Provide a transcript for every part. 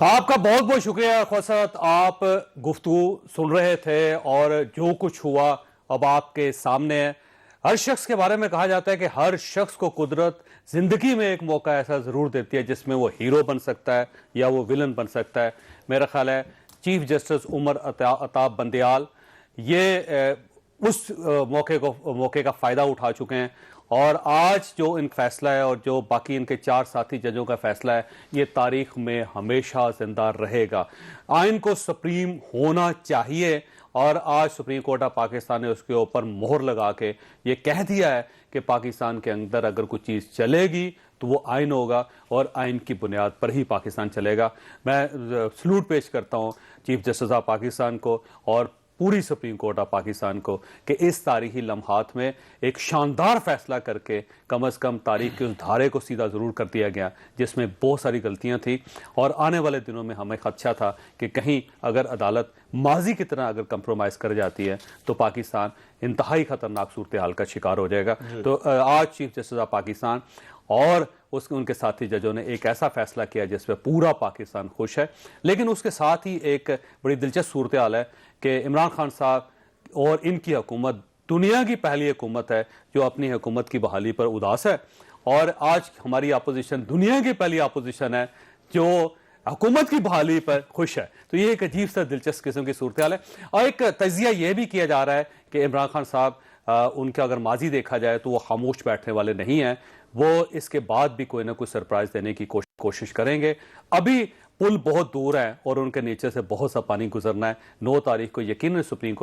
آپ کا بہت بہت شکریہ خوشت. آپ گفتگو سن رہے تھے اور جو کچھ ہوا اب آپ کے سامنے ہے. ہر شخص کے بارے میں کہا جاتا ہے کہ ہر شخص کو قدرت زندگی میں ایک موقع ایسا ضرور دیتی ہے جس میں وہ ہیرو بن سکتا ہے یا وہ ولن بن سکتا ہے. میرا خیال ہے چیف جسٹس عمر عطاب بندیال یہ اس موقع کا فائدہ اٹھا چکے ہیں اور آج جو ان فیصلہ ہے اور جو باقی ان کے 4 ساتھی ججوں کا فیصلہ ہے یہ تاریخ میں ہمیشہ زندہ رہے گا. آئین کو سپریم ہونا چاہیے اور آج سپریم کورٹ آف پاکستان نے اس کے اوپر مہر لگا کے یہ کہہ دیا ہے کہ پاکستان کے اندر اگر کوئی چیز چلے گی تو وہ آئین ہوگا اور آئین کی بنیاد پر ہی پاکستان چلے گا. میں سلوٹ پیش کرتا ہوں چیف جسٹس آف پاکستان کو اور پوری سپریم کورٹ آف پاکستان کو کہ اس تاریخی لمحات میں ایک شاندار فیصلہ کر کے کم از کم تاریخ کے اس دھارے کو سیدھا ضرور کر دیا گیا جس میں بہت ساری غلطیاں تھیں اور آنے والے دنوں میں ہمیں خدشہ تھا کہ کہیں اگر عدالت ماضی کی طرح اگر کمپرومائز کر جاتی ہے تو پاکستان انتہائی خطرناک صورتحال کا شکار ہو جائے گا. تو آج چیف جسٹس آف پاکستان اور ان کے ساتھی ججوں نے ایک ایسا فیصلہ کیا جس پہ پورا پاکستان خوش ہے. لیکن اس کے ساتھ ہی ایک بڑی دلچسپ صورتحال ہے کہ عمران خان صاحب اور ان کی حکومت دنیا کی پہلی حکومت ہے جو اپنی حکومت کی بحالی پر اداس ہے اور آج ہماری اپوزیشن دنیا کی پہلی اپوزیشن ہے جو حکومت کی بحالی پر خوش ہے. تو یہ ایک عجیب سا دلچسپ قسم کی صورتحال ہے. اور ایک تجزیہ یہ بھی کیا جا رہا ہے کہ عمران خان صاحب ان کا اگر ماضی دیکھا جائے تو وہ خاموش بیٹھنے والے نہیں ہیں. وہ اس کے بعد بھی کوئی نہ کوئی سرپرائز دینے کی کوشش کریں گے. ابھی پل بہت دور ہے اور ان کے نیچے سے بہت سا پانی گزرنا ہے. 9 تاریخ کو یقیناً سپریم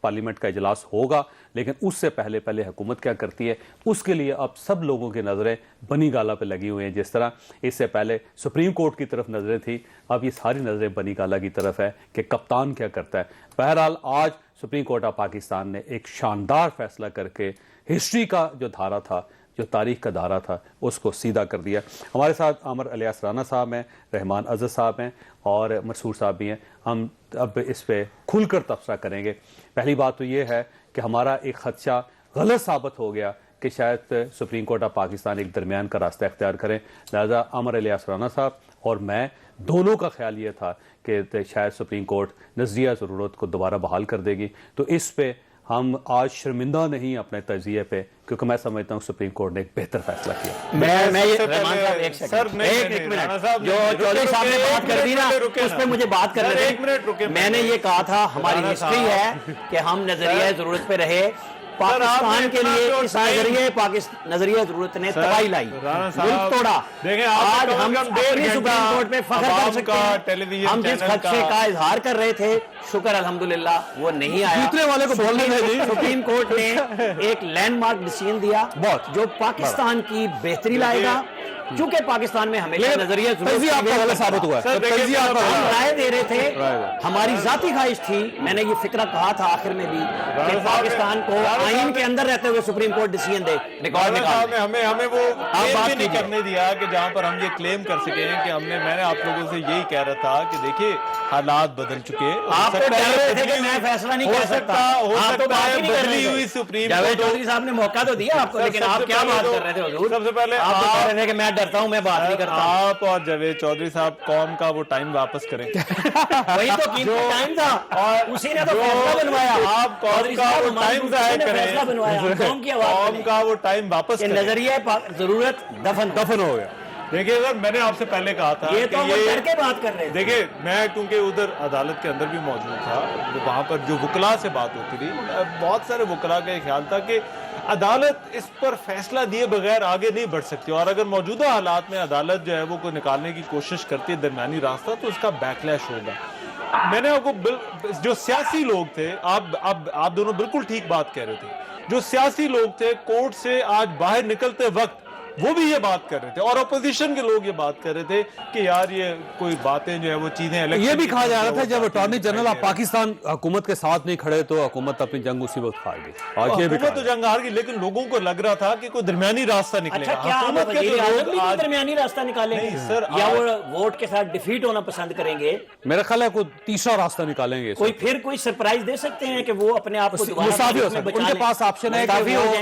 پارلیمنٹ کا اجلاس ہوگا لیکن اس سے پہلے حکومت کیا کرتی ہے اس کے لیے اب سب لوگوں کی نظریں بنی گالہ پہ لگی ہوئی ہیں. جس طرح اس سے پہلے سپریم کورٹ کی طرف نظریں تھیں اب یہ ساری نظریں بنی گالہ کی طرف ہے کہ کپتان کیا کرتا ہے. بہرحال آج سپریم کورٹ آف پاکستان نے ایک شاندار فیصلہ کر کے ہسٹری کا جو دھارا تھا جو تاریخ کا دھارا تھا اس کو سیدھا کر دیا. ہمارے ساتھ عامر الیاس رانا صاحب ہیں, رحمان عزت صاحب ہیں اور مسرور صاحب بھی ہیں. ہم اب اس پہ کھل کر تبصرہ کریں گے. پہلی بات تو یہ ہے کہ ہمارا ایک خدشہ غلط ثابت ہو گیا کہ شاید سپریم کورٹ آف پاکستان ایک درمیان کا راستہ اختیار کریں. لہذا عامر الیاس رانا صاحب اور میں دونوں کا خیال یہ تھا کہ شاید سپریم کورٹ نظریہ ضرورت کو دوبارہ بحال کر دے گی. تو اس پہ ہم آج شرمندہ نہیں اپنے تجزیے پہ کیونکہ میں سمجھتا ہوں سپریم کورٹ نے ایک بہتر فیصلہ کیا. جو چودھری صاحب نے بات کر دی نا اس پہ مجھے بات کر رہے تھے. میں نے یہ کہا تھا ہماری ہسٹری ہے کہ ہم نظریہ ضرورت پہ رہے. پاکستان کے لیے اس نظریہ ضرورت نے تباہی لائی, ملک توڑا. آج ہم اپنی سپریم کورٹ پہ فخر کر سکتے ہیں. ہم جس خدشے کا اظہار کر رہے تھے شکر الحمدللہ وہ نہیں آیا. سپریم کورٹ نے ایک لینڈ مارک ڈیسیژن دیا جو پاکستان کی بہتری لائے گا چونکہ پاکستان میں ہمیشہ نظریہ ثابت ہوا ہے. ہم رائے دے رہے تھے, ہماری ذاتی خواہش تھی. میں نے یہ فکرہ کہا تھا آخر میں بھی کہ پاکستان کو آئین کے اندر رہتے ہوئے سپریم کورٹ ڈیسیژن دے. ہمیں وہ بات نہیں کرنے دیا کہ جہاں پر ہم یہ کلیم کر سکیں کہ میں نے آپ لوگوں سے یہی کہہ رہا تھا کہ دیکھیے حالات بدل چکے. آپ تو ڈر رہے تھے کہ میں فیصلہ نہیں کر سکتا. آپ تو بات ہی نہیں کر رہے تھے. جاوید چودھری صاحب نے موقع تو دیا آپ کو لیکن آپ کیا بات کر رہے تھے حضور؟ سب سے پہلے آپ تو کہہ رہے تھے کہ میں ڈرتا ہوں میں بات نہیں کرتا. آپ اور جاوید چودھری صاحب قوم کا وہ ٹائم واپس کریں. وہی تو قیمتی ٹائم تھا اور اسی نے تو فیصلہ بنوایا. آپ قوم کا وہ ٹائم ضائع کریں, قوم کی آواز قوم کا وہ ٹائم واپس کریں. نظریہ ضرورت دفن ہو گیا. دیکھیے سر میں نے آپ سے پہلے کہا تھا یہ تو وہ ڈر کے بات کر رہے تھے. دیکھیے میں کیونکہ ادھر عدالت کے اندر بھی موجود تھا, وہاں پر جو وکلاء سے بات ہوتی تھی بہت سارے وکلاء کا یہ خیال تھا کہ عدالت اس پر فیصلہ دیے بغیر آگے نہیں بڑھ سکتی اور اگر موجودہ حالات میں عدالت جو ہے وہ کوئی نکالنے کی کوشش کرتی ہے درمیانی راستہ تو اس کا بیک لیش ہوگا. میں نے آپ کو جو سیاسی لوگ تھے, آپ دونوں بالکل ٹھیک بات کہہ رہے تھے, جو سیاسی لوگ تھے کورٹ سے آج باہر نکلتے وقت وہ بھی یہ بات کر رہے تھے اور اپوزیشن کے لوگ یہ بات کر رہے تھے کہ یار یہ کوئی باتیں جو ہے وہ چیزیں. یہ بھی کہا جا رہا تھا جب اٹارنی جنرل آف پاکستان حکومت کے ساتھ نہیں کھڑے تو حکومت اپنی جنگ اسی وقت ہار گئی. حکومت تو جنگ ہار گئی لیکن لوگوں کو لگ رہا تھا کہ کوئی درمیانی راستہ نکلے گا. اچھا کیا وزیر اعظم بھی درمیانی راستہ نکالیں گے یا وہ ووٹ کے ساتھ ڈیفیٹ ہونا پسند کریں گے؟ میرا خیال ہے کوئی تیسرا راستہ نکالیں گے. کوئی سرپرائز دے سکتے ہیں کہ وہ اپنے آپ کو مساوی ہو سکتے. ان کے پاس آپشن ہے کہ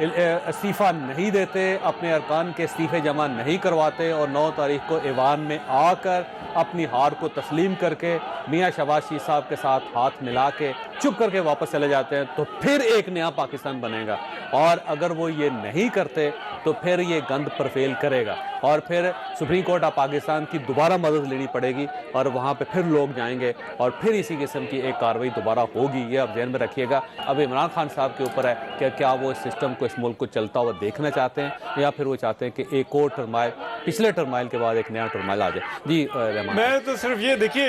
استعفیٰ نہیں دیتے، اپنے ارکان کے استعفے جمع نہیں کرواتے اور 9 تاریخ کو ایوان میں آ کر اپنی ہار کو تسلیم کر کے میاں شہباز شریف صاحب کے ساتھ ہاتھ ملا کے چپ کر کے واپس چلے جاتے ہیں تو پھر ایک نیا پاکستان بنے گا. اور اگر وہ یہ نہیں کرتے تو پھر یہ گند پرفیل کرے گا اور پھر سپریم کورٹ آف پاکستان کی دوبارہ مدد لینی پڑے گی اور وہاں پہ پھر لوگ جائیں گے اور پھر اسی قسم کی ایک کارروائی دوبارہ ہوگی. یہ آپ ذہن میں رکھیے گا. اب عمران خان صاحب کے اوپر ہے کہ کیا وہ اس سسٹم کو، اس ملک کو چلتا ہوا دیکھنا چاہتے ہیں یا پھر وہ چاہتے ہیں کہ ایک اور ٹرمائل، پچھلے ٹرمائل کے بعد ایک نیا ٹرمائل آ جائے. جی رحمان. میں تو صرف یہ دیکھیے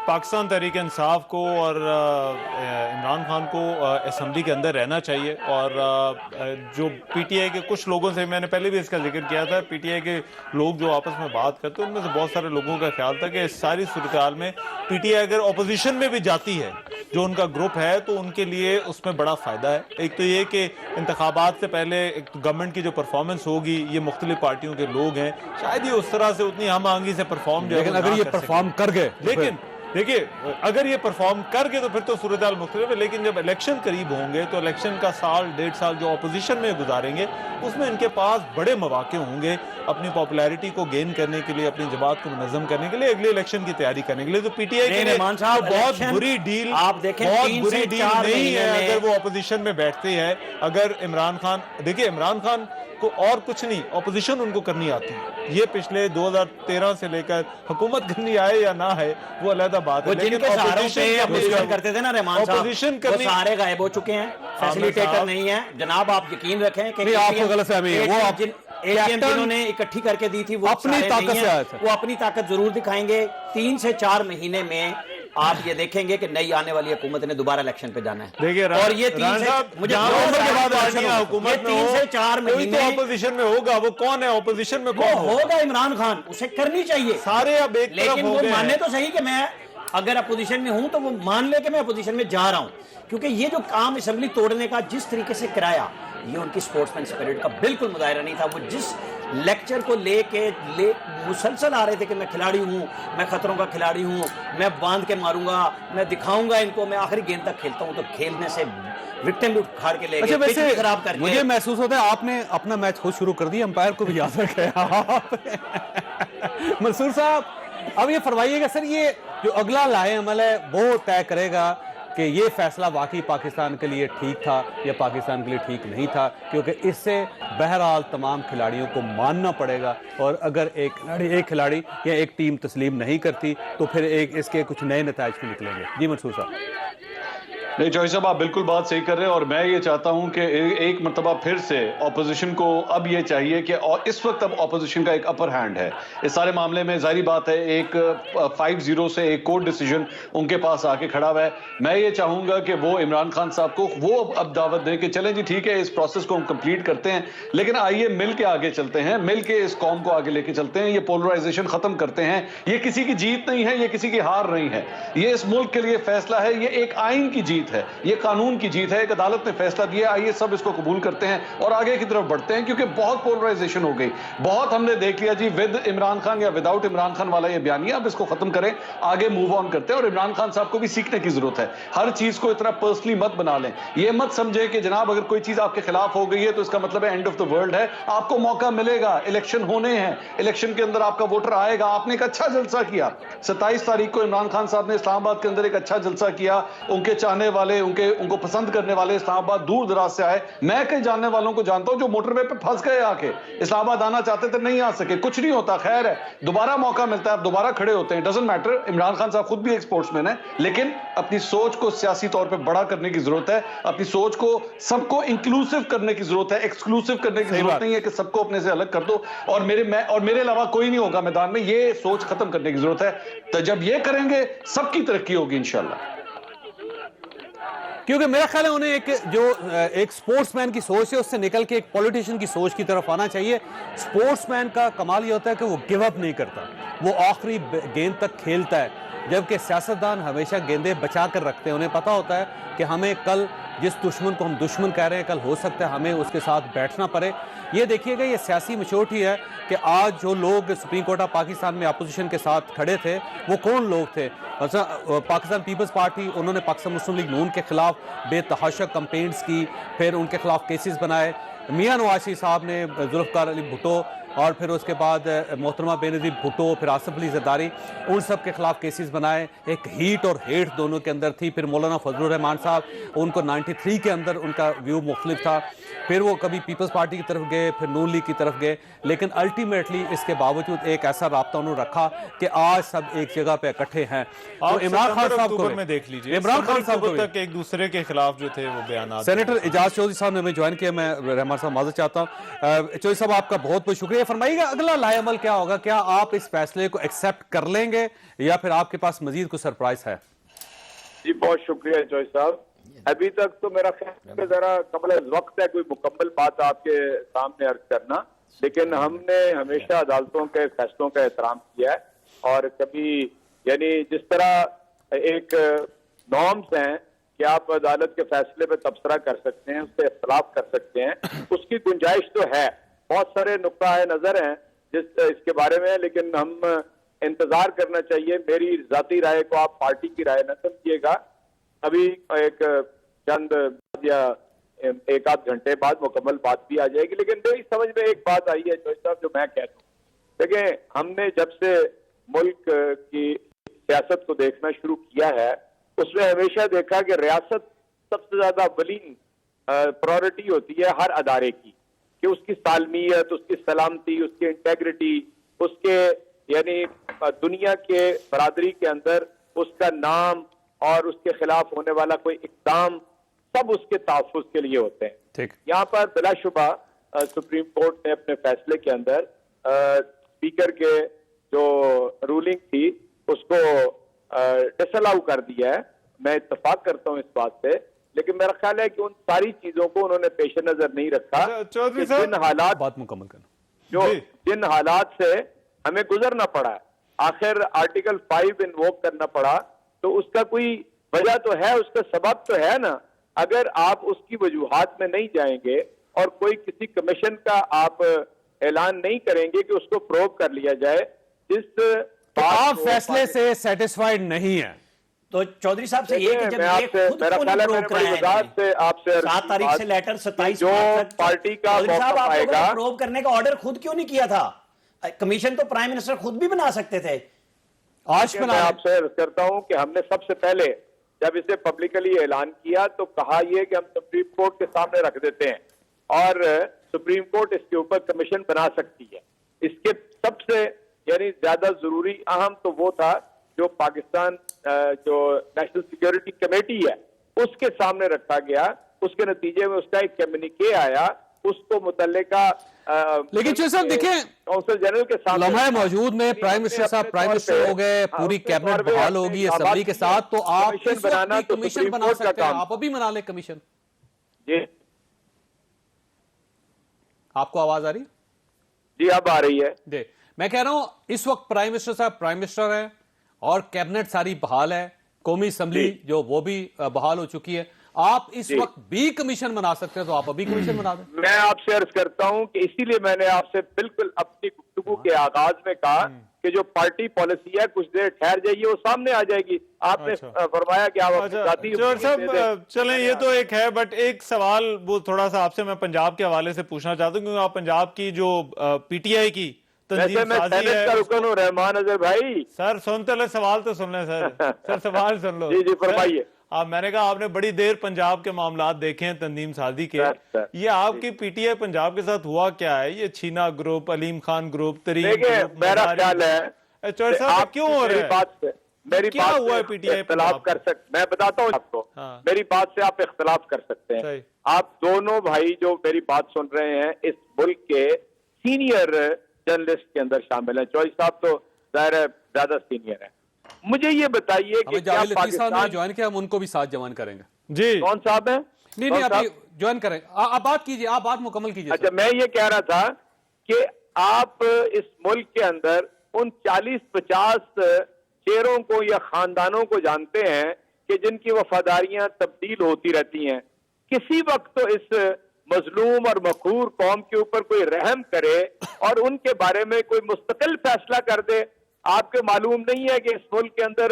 پاکستان تحریک انصاف کو اور عمران خان کو اسمبلی کے اندر رہنا چاہیے. اور جو پی ٹی آئی کے کچھ لوگوں سے، میں نے پہلے بھی اس کا ذکر کیا تھا، پی ٹی آئی کے لوگ جو آپس میں بات کرتے ہیں ان میں سے بہت سارے لوگوں کا خیال تھا کہ اس ساری صورتحال میں پی ٹی آئی اگر اپوزیشن میں بھی جاتی ہے، جو ان کا گروپ ہے، تو ان کے لیے اس میں بڑا فائدہ ہے. ایک تو یہ کہ انتخابات سے پہلے گورنمنٹ کی جو پرفارمنس ہوگی، یہ مختلف پارٹیوں کے لوگ ہیں، شاید یہ اس طرح سے اتنی ہم آہنگی سے پرفارم جو ہے لیکن اگر یہ پرفارم کر گئے، لیکن دیکھیے اگر یہ پرفارم کر کے تو پھر تو صورتحال مختلف ہے. لیکن جب الیکشن قریب ہوں گے تو الیکشن کا سال 1.5 سال جو اپوزیشن میں گزاریں گے، اس میں ان کے پاس بڑے مواقع ہوں گے اپنی پاپولیرٹی کو گین کرنے کے لیے، اپنی جماعت کو منظم کرنے کے لیے، اگلے الیکشن کی تیاری کرنے کے لیے. تو پی ٹی آئی کے لیے بہت بری ڈیل، بہت بری ڈیل نہیں ہے اگر وہ اپوزیشن میں بیٹھتے ہیں. اگر عمران خان، دیکھیے عمران خان کو اور کچھ نہیں، اپوزیشن ان کو کرنی آتی ہے. یہ پچھلے 2013 سے لے کر حکومت کرنی آئے یا نہ ہے وہ علیحدہ بات ہے. جن کے سہاروں پہ اپوزیشن کرتے تھے نا رحمان صاحب، وہ سارے غائب ہو چکے ہیں، فیسیلیٹیٹر نہیں ہے جناب. آپ یقین رکھیں کہ آپ کو غلط فہمی ہے، وہ جنہوں نے اکٹھی کر کے دی تھی وہ اپنی طاقت سے آئے تھے. وہ اپنی طاقت ضرور دکھائیں گے. 3 سے 4 مہینے میں آپ یہ دیکھیں گے کہ نئی آنے والی حکومت نے دوبارہ الیکشن پہ جانا ہے. اور یہ 3 سے 4 مہینے اپوزیشن میں ہوگا. وہ کون ہے اپوزیشن میں؟ کون ہوگا؟ عمران خان. اسے کرنی چاہیے سارے. اب ایک لیکن وہ ماننے تو صحیح کہ میں اگر اپوزیشن میں ہوں تو وہ مان لے کہ میں اپوزیشن میں جا رہا ہوں. کیونکہ یہ جو کام اسمبلی توڑنے کا جس طریقے سے کرایا، یہ ان کی سپورٹس مین سپیرٹ کا بالکل مظاہرہ نہیں تھا. وہ جس لیکچر کو لے مسلسل آ رہے تھے کہ میں کھلاڑی ہوں، میں خطروں کا کھلاڑی ہوں، میں باندھ کے ماروں گا، میں دکھاؤں گا ان کو، میں آخری گیند تک کھیلتا ہوں. تو کھیلنے سے وکٹم بھی اکھاڑ کے لے گئے، پچ بھی خراب کر کے. مجھے محسوس ہوتا ہے آپ نے اپنا میچ خود شروع کر دیا، امپائر کو بھی یاد رکھے. منصور صاحب اب یہ فرمائیے گا سر، یہ جو اگلا لائحہ عمل ہے وہ طے کرے گا کہ یہ فیصلہ واقعی پاکستان کے لیے ٹھیک تھا یا پاکستان کے لیے ٹھیک نہیں تھا، کیونکہ اس سے بہرحال تمام کھلاڑیوں کو ماننا پڑے گا. اور اگر ایک کھلاڑی یا ایک ٹیم تسلیم نہیں کرتی تو پھر اس کے کچھ نئے نتائج بھی نکلیں گے. جی منصور صاحب. نہیں جوہر صاحب، آپ بالکل بات صحیح کر رہے ہیں اور میں یہ چاہتا ہوں کہ ایک مرتبہ پھر سے اپوزیشن کو اب یہ چاہیے کہ اس وقت اب اپوزیشن کا ایک اپر ہینڈ ہے اس سارے معاملے میں. ظاہری بات ہے ایک 5-0 سے ایک کورٹ ڈیسیجن ان کے پاس آ کے کھڑا ہوا ہے. میں یہ چاہوں گا کہ وہ عمران خان صاحب کو وہ اب دعوت دیں کہ چلیں جی ٹھیک ہے، اس پروسیس کو ہم کمپلیٹ کرتے ہیں، لیکن آئیے مل کے آگے چلتے ہیں، مل کے اس قوم کو آگے لے کے چلتے ہیں، یہ پولرائزیشن ختم کرتے ہیں. یہ کسی کی جیت نہیں ہے، یہ کسی کی ہار نہیں ہے، یہ اس ملک کے لیے فیصلہ ہے، یہ ایک آئین کی جیت ہے، یہ قانون کی جیت ہے. ایک عدالت نے فیصلہ دیا، آئیے سب اس کو قبول کرتے ہیں اور آگے کی طرف بڑھتے ہیں. کیونکہ بہت پولرائزیشن ہو گئی، بہت ہم نے دیکھ لیا جی ود عمران خان یا وداؤٹ عمران خان والا یہ بیانیہ. اب اس کو ختم کریں، آگے موو آن کرتے ہیں. اور عمران خان صاحب کو بھی سیکھنے کی ضرورت ہے. ہر چیز کو اتنا پرسنلی مت بنا لیں. یہ مت سمجھے کہ جناب اگر کوئی چیز آپ کے خلاف ہو گئی ہے تو اس کا مطلب ہے اینڈ آف دا ورلڈ ہے. آپ کو موقع ملے گا، الیکشن ہونے ہیں، الیکشن کے اندر آپ کا ووٹر آئے گا. آپ نے ایک اچھا جلسہ کیا 27 تاریخ کو عمران خان صاحب نے اسلام آباد کے اندر ایک اچھا جلسہ کیا. ان کے چاہنے والے، ان کو پسند کرنے والے اسلام آباد دور دراز سے آئے. میں کئی جاننے والوں کو جانتا ہوں جو موٹر وے پہ پھنس گئے، آ کے اسلام آباد آنا چاہتے تھے، نہیں آ سکے. کچھ نہیں ہوتا، خیر ہے، دوبارہ موقع ملتا ہے، آپ دوبارہ کھڑے ہوتے ہیں. Doesn't matter. عمران خان صاحب خود بھی ایک سپورٹس مین ہے، لیکن اپنی سوچ کو سیاسی طور پہ بڑا کرنے کی ضرورت ہے. اپنی سوچ کو سب کو انکلوسیو کرنے کی ضرورت ہے، ایکسکلوسیو کرنے کی ضرورت نہیں ہے کہ سب کو اپنے سے الگ کر دو اور میرے علاوہ کوئی نہیں ہوگا میدان میں. یہ سوچ ختم کرنے کی ضرورت ہے. تو جب یہ کریں گے سب کی ترقی ہوگی انشاءاللہ. کیونکہ میرا خیال ہے انہیں ایک سپورٹس مین کی سوچ ہے اس سے نکل کے ایک پولیٹیشن کی سوچ کی طرف آنا چاہیے. سپورٹس مین کا کمال یہ ہوتا ہے کہ وہ گیو اپ نہیں کرتا، وہ آخری گیند تک کھیلتا ہے. جبکہ سیاستدان ہمیشہ گیندیں بچا کر رکھتے ہیں. انہیں پتا ہوتا ہے کہ ہمیں کل جس دشمن کو ہم دشمن کہہ رہے ہیں کل ہو سکتا ہے ہمیں اس کے ساتھ بیٹھنا پڑے. یہ دیکھیے گا یہ سیاسی میچورٹی ہے کہ آج جو لوگ سپریم کورٹ آف پاکستان میں اپوزیشن کے ساتھ کھڑے تھے وہ کون لوگ تھے. پاکستان پیپلز پارٹی، انہوں نے پاکستان مسلم لیگ نون کے خلاف بے تحاشا کمپینٹس کی، پھر ان کے خلاف کیسز بنائے، میاں نواز شریف صاحب نے ذوالفقار علی بھٹو اور پھر اس کے بعد محترمہ بے نظیر بھٹو، پھر آصف علی زرداری، ان سب کے خلاف کیسز بنائے. ایک ہیٹ اور ہیٹ دونوں کے اندر تھی. پھر مولانا فضل الرحمان صاحب، ان کو 93 کے اندر ان کا ویو مختلف تھا، پھر وہ کبھی پیپلز پارٹی کی طرف گئے، پھر نون لیگ کی طرف گئے، لیکن الٹیمیٹلی اس کے باوجود ایک ایسا رابطہ انہوں نے رکھا کہ آج سب ایک جگہ پہ اکٹھے ہیں. تو عمران خان صاحب کو میں دیکھ لیجئے، عمران خان صاحب کو تک ایک دوسرے کے خلاف جو تھے وہ بیانات. سینیٹر اعجاز چودھری صاحب نے ہمیں جوائن کیا، میں رحمان صاحب معذرت چاہتا ہوں. چودھری صاحب آپ کا بہت بہت شکریہ. فرمائیے گا اگلا لائے عمل کیا ہوگا؟ کیا آپ اس فیصلے کو ایکسیپٹ کر لیں گے یا پھر آپ کے پاس مزید کوئی سرپرائز ہے؟ جی بہت شکریہ جوئی صاحب. ابھی تک تو میرا خیال ہے ذرا قبل از وقت ہے کوئی مکمل بات آپ کے سامنے عرض کرنا، لیکن ہم نے ہمیشہ عدالتوں کے فیصلوں کا احترام کیا ہے، اور کبھی یعنی جس طرح ایک نارمز ہیں کہ آپ عدالت کے فیصلے پہ تبصرہ کر سکتے ہیں، اس سے اختلاف کر سکتے ہیں، اس کی گنجائش تو ہے. بہت سارے نقطہ نظر ہیں اس کے بارے میں، لیکن ہم انتظار کرنا چاہیے. میری ذاتی رائے کو آپ پارٹی کی رائے نہ سمجھیے گا. ابھی ایک چند یا ایک آدھ گھنٹے بعد مکمل بات بھی آ جائے گی، لیکن میری سمجھ میں ایک بات آئی ہے جوئی صاحب جو میں کہتا ہوں. دیکھیں، ہم نے جب سے ملک کی سیاست کو دیکھنا شروع کیا ہے، اس میں ہمیشہ دیکھا کہ ریاست سب سے زیادہ اولین پرائورٹی ہوتی ہے ہر ادارے کی، کہ اس کی سالمیت، اس کی سلامتی، اس کی انٹیگریٹی، اس کے یعنی دنیا کے برادری کے اندر اس کا نام اور اس کے خلاف ہونے والا کوئی اقدام سب اس کے تحفظ کے لیے ہوتے ہیں. یہاں پر بلا شبہ سپریم کورٹ نے اپنے فیصلے کے اندر اسپیکر کے جو رولنگ تھی اس کو ڈس الاؤ کر دیا ہے. میں اتفاق کرتا ہوں اس بات سے، لیکن میرا خیال ہے کہ ان ساری چیزوں کو انہوں نے پیش نظر نہیں رکھا. چودھری صاحب جن حالات بات مکمل کرنا، جن حالات سے ہمیں گزرنا پڑا، آخر آرٹیکل 5 انووک کرنا پڑا، تو اس کا کوئی وجہ تو ہے، اس کا سبب تو ہے نا. اگر آپ اس کی وجوہات میں نہیں جائیں گے اور کوئی کسی کمیشن کا آپ اعلان نہیں کریں گے کہ اس کو پروب کر لیا جائے، جس آپ فیصلے سے سیٹسفائیڈ نہیں ہیں. تو چودھری صاحب سے یہ کہ جب یہ خود کیوں نہیں پروب کرائے آپ سے 7 تاریخ سے لیٹر 27 جو مارچ تک پارٹی کا چودھری صاحب آپ آئے لوگوں گا نے پروب کرنے کا آرڈر خود کیوں نہیں کیا تھا؟ کمیشن تو پرائم منسٹر خود بھی بنا سکتے تھے. آج میں آپ سے عرض کرتا ہوں کہ ہم نے سب سے پہلے جب اسے پبلکلی اعلان کیا تو کہا یہ کہ ہم سپریم کورٹ کے سامنے رکھ دیتے ہیں اور سپریم کورٹ اس کے اوپر کمیشن بنا سکتی ہے. اس کے سب سے یعنی زیادہ ضروری اہم تو وہ تھا جو پاکستان جو نیشنل سیکیورٹی کمیٹی ہے اس کے سامنے رکھا گیا. اس کے نتیجے میں اس کا ایک کمیونیکے آیا، اس کو متعلقہ لیکن چودھری صاحب دیکھیں کونسل جنرل کے سامنے لمحہ موجود میں پرائم منسٹر صاحب پرائم منسٹر ہو گئے، پوری کیبنٹ بحال ہوگی اسمبلی کے ساتھ، تو آپ اس وقت بھی کمیشن بنا سکتے ہیں. آپ ابھی بنا لیں کمیشن. جی آپ کو آواز آ رہی؟ جی اب آ رہی ہے. جی میں کہہ رہا ہوں اس وقت پرائم منسٹر صاحب پرائم منسٹر ہیں اور کیبنٹ ساری بحال ہے، قومی اسمبلی جو وہ بھی بحال ہو چکی ہے. آپ اس وقت بھی کمیشن بنا سکتے ہیں تو آپ ابھی کمیشن بنا دیں. میں آپ سے عرض کرتا ہوں کہ اسی لیے میں نے آپ سے بالکل اپنی گفتگو کے آغاز میں کہا کہ جو پارٹی پالیسی ہے کچھ دیر ٹھہر جائیے، وہ سامنے آ جائے گی. آپ نے فرمایا کہ آپ جوہر صاحب چلیں یہ تو ایک ہے، بٹ ایک سوال وہ تھوڑا سا آپ سے میں پنجاب کے حوالے سے پوچھنا چاہتا ہوں، کیونکہ آپ پنجاب کی جو پی ٹی آئی کی تنظیم سازی ہے، رکن ہوں رحمان اظہر بھائی. سر سنتے لے سوال تو سن لیں سر. سر سوال سن لو. جی جی فرمائیے. میں نے کہا آپ نے بڑی دیر پنجاب کے معاملات دیکھے ہیں تنظیم سازی کے، یہ آپ کی پی ٹی آئی پنجاب کے ساتھ ہوا کیا ہے؟ یہ چھینا گروپ، علیم خان گروپ، ترین گروپ، میرا خیال ہے چودھری صاحب کیوں ہو رہا ہے؟ میری کیا ہوا ہے پی ٹی آئی اختلاف کر سکتے، میں بتاتا ہوں آپ کو، میری بات سے آپ اختلاف کر سکتے ہیں. آپ دونوں بھائی جو میری بات سن رہے ہیں اس ملک کے سینئر جرنلسٹ کے اندر شامل ہیں. چودھری صاحب تو ظاہر ہے زیادہ سینئر ہیں. مجھے یہ بتائیے کہ کیا پاکستان جوائن کیا، ہم ان کو بھی ساتھ جوائن کریں گے. جی کون صاحب ہیں؟ نہیں ابھی جوائن کریں. آپ بات کیجئے، آپ بات مکمل کیجئے. اچھا میں یہ کہہ رہا تھا کہ آپ اس ملک کے اندر ان 40-50 چہروں کو یا خاندانوں کو جانتے ہیں کہ جن کی وفاداریاں تبدیل ہوتی رہتی ہیں. کسی وقت تو اس مظلوم اور مقہور قوم کے اوپر کوئی رحم کرے اور ان کے بارے میں کوئی مستقل فیصلہ کر دے. آپ کے معلوم نہیں ہے کہ اس ملک کے اندر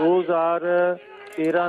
2013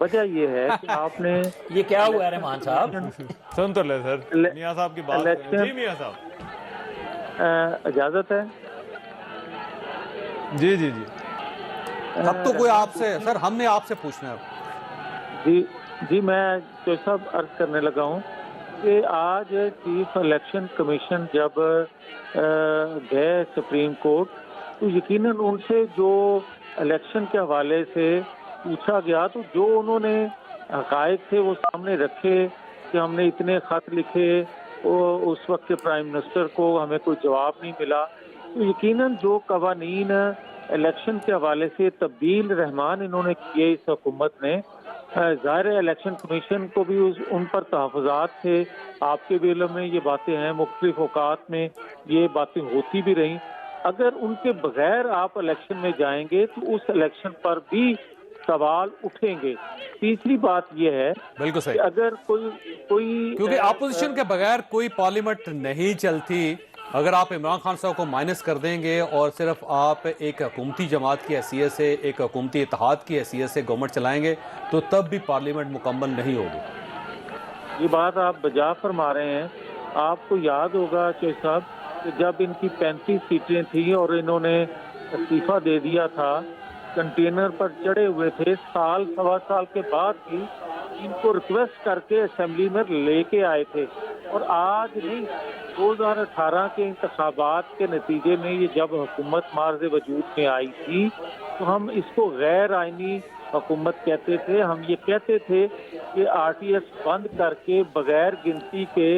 وجہ یہ ہے کہ آپ نے یہ کیا ہوا ہے رحمان صاحب؟ سن تو لے سر میاں صاحب کی بات. جی میاں صاحب اجازت ہے؟ جی جی جی اب تو کوئی آپ سے سر ہم نے آپ سے پوچھنا ہے. جی میں جو صاحب عرض کرنے لگا ہوں کہ آج چیف الیکشن کمیشن جب گئے سپریم کورٹ تو یقیناً ان سے جو الیکشن کے حوالے سے پوچھا گیا تو جو انہوں نے حقائق تھے وہ سامنے رکھے کہ ہم نے اتنے خط لکھے اس وقت کے پرائم منسٹر کو ہمیں کوئی جواب نہیں ملا. تو یقیناً جو قوانین الیکشن کے حوالے سے تبدیل رحمان انہوں نے کیے اس حکومت نے، ظاہر الیکشن کمیشن کو بھی ان پر تحفظات تھے. آپ کے بھی علم میں یہ باتیں ہیں، مختلف اوقات میں یہ باتیں ہوتی بھی رہیں. اگر ان کے بغیر آپ الیکشن میں جائیں گے تو اس الیکشن پر بھی سوال اٹھیں گے. تیسری بات یہ ہے بالکل صحیح کہ اگر کوئی کیونکہ اپوزیشن کے بغیر کوئی پارلیمنٹ نہیں چلتی. اگر آپ عمران خان صاحب کو مائنس کر دیں گے اور صرف آپ ایک حکومتی جماعت کی حیثیت سے، ایک حکومتی اتحاد کی حیثیت سے گورنمنٹ چلائیں گے تو تب بھی پارلیمنٹ مکمل نہیں ہوگی. یہ بات آپ بجا فرما رہے ہیں. آپ کو یاد ہوگا چوہے صاحب کہ جب ان کی 35 سیٹیں تھیں اور انہوں نے استعفیٰ دے دیا تھا، کنٹینر پر چڑھے ہوئے تھے، سال سوا سال کے بعد بھی ان کو ریکویسٹ کر کے اسمبلی میں لے کے آئے تھے. اور آج نہیں، 2018 کے انتخابات کے نتیجے میں یہ جب حکومت مارز وجود میں آئی تھی تو ہم اس کو غیر آئینی حکومت کہتے تھے. ہم یہ کہتے تھے کہ آر ٹی ایس بند کر کے بغیر گنتی کے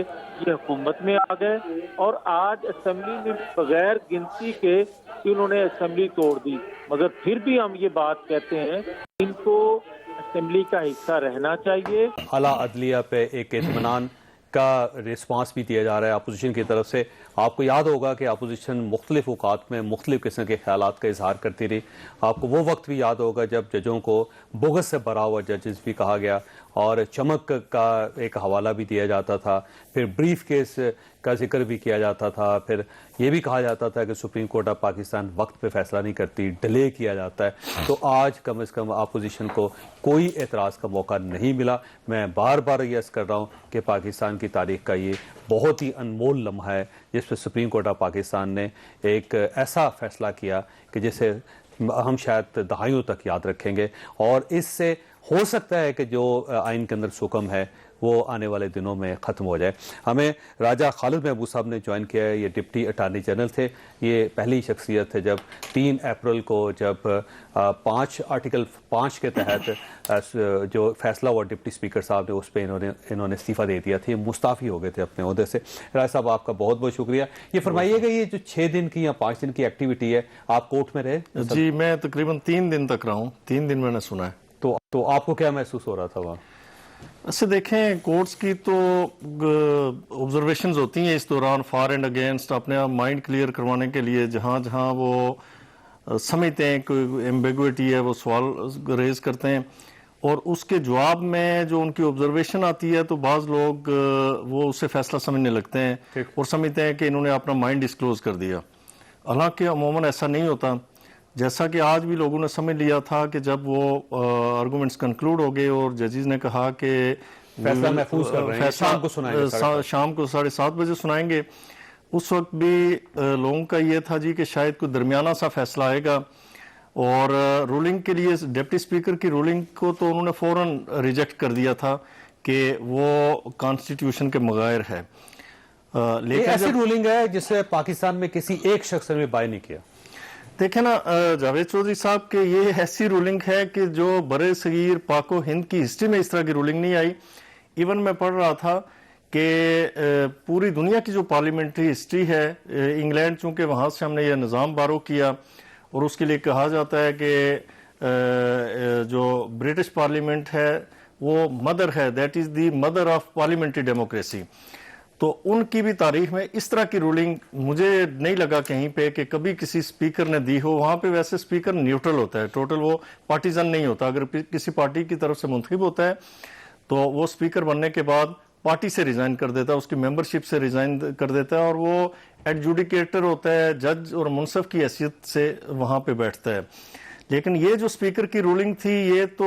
یہ حکومت میں آ گئے، اور آج اسمبلی میں بغیر گنتی کے انہوں نے اسمبلی توڑ دی. مگر پھر بھی ہم یہ بات کہتے ہیں ان کو اسمبلی کا حصہ رہنا چاہیے. اعلیٰ عدلیہ پہ ایک اطمینان کا ریسپانس بھی دیا جا رہا ہے اپوزیشن کی طرف سے. آپ کو یاد ہوگا کہ اپوزیشن مختلف اوقات میں مختلف قسم کے خیالات کا اظہار کرتی رہی. آپ کو وہ وقت بھی یاد ہوگا جب ججوں کو بغض سے بھرا ہوا ججز بھی کہا گیا اور چمک کا ایک حوالہ بھی دیا جاتا تھا. پھر بریف کیس کا ذکر بھی کیا جاتا تھا. پھر یہ بھی کہا جاتا تھا کہ سپریم کورٹ آف پاکستان وقت پہ فیصلہ نہیں کرتی، ڈیلے کیا جاتا ہے. تو آج کم از کم اپوزیشن کو کوئی اعتراض کا موقع نہیں ملا. میں بار بار یہ عرض کر رہا ہوں کہ پاکستان کی تاریخ کا یہ بہت ہی انمول لمحہ ہے جس پہ سپریم کورٹ آف پاکستان نے ایک ایسا فیصلہ کیا کہ جسے ہم شاید دہائیوں تک یاد رکھیں گے. اور اس سے ہو سکتا ہے کہ جو آئین کے اندر سکم ہے وہ آنے والے دنوں میں ختم ہو جائے. ہمیں راجہ خالد محبوب صاحب نے جوائن کیا ہے. یہ ڈپٹی اٹارنی جنرل تھے. یہ پہلی شخصیت ہے جب 3 اپریل کو جب آرٹیکل 5 کے تحت جو فیصلہ ہوا ڈپٹی اسپیکر صاحب نے اس پہ انہوں نے استعفیٰ دے دیا تھا. مستعفی ہو گئے تھے اپنے عہدے سے. راجہ صاحب آپ کا بہت بہت شکریہ. یہ فرمائیے گا یہ جو 6 دن کی یا 5 دن کی ایکٹیویٹی ہے آپ کورٹ میں رہے؟ جی میں تقریباً 3 دن تک رہا ہوں. 3 دن میں نے سنا ہے. تو آپ کو کیا محسوس ہو رہا تھا وہاں؟ ایسے دیکھیں کورٹس کی تو آبزرویشنز ہوتی ہیں اس دوران فار اینڈ اگینسٹ، اپنے آپ مائنڈ کلیئر کروانے کے لیے. جہاں جہاں وہ سمجھتے ہیں کوئی ایمبیگوٹی ہے وہ سوال ریز کرتے ہیں، اور اس کے جواب میں جو ان کی آبزرویشن آتی ہے تو بعض لوگ وہ اسے فیصلہ سمجھنے لگتے ہیں اور سمجھتے ہیں کہ انہوں نے اپنا مائنڈ ڈسکلوز کر دیا. حالانکہ عموماً ایسا نہیں ہوتا. جیسا کہ آج بھی لوگوں نے سمجھ لیا تھا کہ جب وہ آرگومنٹس کنکلوڈ ہو گئے اور ججز نے کہا کہ فیصلہ محفوظ کر رہے ہیں، شام کو سنائیں گے، شام کو 7:30 بجے سنائیں گے. اس وقت بھی لوگوں کا یہ تھا جی کہ شاید کوئی درمیانہ سا فیصلہ آئے گا. اور رولنگ کے لیے ڈپٹی اسپیکر کی رولنگ کو تو انہوں نے فوراً ریجیکٹ کر دیا تھا کہ وہ کانسٹیٹیوشن کے مغائر ہے. لیکن ایسی رولنگ ہے جس سے پاکستان میں کسی ایک شخص نے بائی نہیں کیا. دیکھیں نا جاوید چودھری صاحب کہ یہ ایسی رولنگ ہے کہ جو برے صغیر پاک و ہند کی ہسٹری میں اس طرح کی رولنگ نہیں آئی. ایون میں پڑھ رہا تھا کہ پوری دنیا کی جو پارلیمنٹری ہسٹری ہے، انگلینڈ چونکہ وہاں سے ہم نے یہ نظام بارو کیا اور اس کے لیے کہا جاتا ہے کہ جو برٹش پارلیمنٹ ہے وہ مدر ہے، that is the mother of parliamentary democracy. تو ان کی بھی تاریخ میں اس طرح کی رولنگ مجھے نہیں لگا کہیں پہ کہ کبھی کسی سپیکر نے دی ہو. وہاں پہ ویسے سپیکر نیوٹرل ہوتا ہے، ٹوٹل وہ پارٹیزن نہیں ہوتا. اگر کسی پارٹی کی طرف سے منتخب ہوتا ہے تو وہ سپیکر بننے کے بعد پارٹی سے ریزائن کر دیتا ہے، اس کی ممبرشپ سے ریزائن کر دیتا ہے، اور وہ ایڈجوڈیکیٹر ہوتا ہے، جج اور منصف کی حیثیت سے وہاں پہ بیٹھتا ہے. لیکن یہ جو سپیکر کی رولنگ تھی یہ تو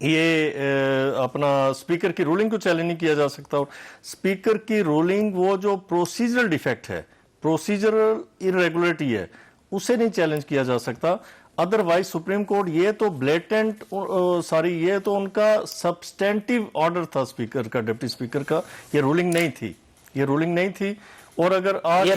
یہ اپنا اسپیکر کی رولنگ کو چیلنج نہیں کیا جا سکتا. اور اسپیکر کی رولنگ وہ جو پروسیجرل ڈیفیکٹ ہے, پروسیجرل irregularity ہے, اسے نہیں چیلنج کیا جا سکتا. ادروائز سپریم کورٹ یہ تو بلیٹنٹ یہ تو ان کا سبسٹینٹیو آرڈر تھا اسپیکر کا, ڈپٹی اسپیکر کا, یہ رولنگ نہیں تھی. اور اگر آج یہ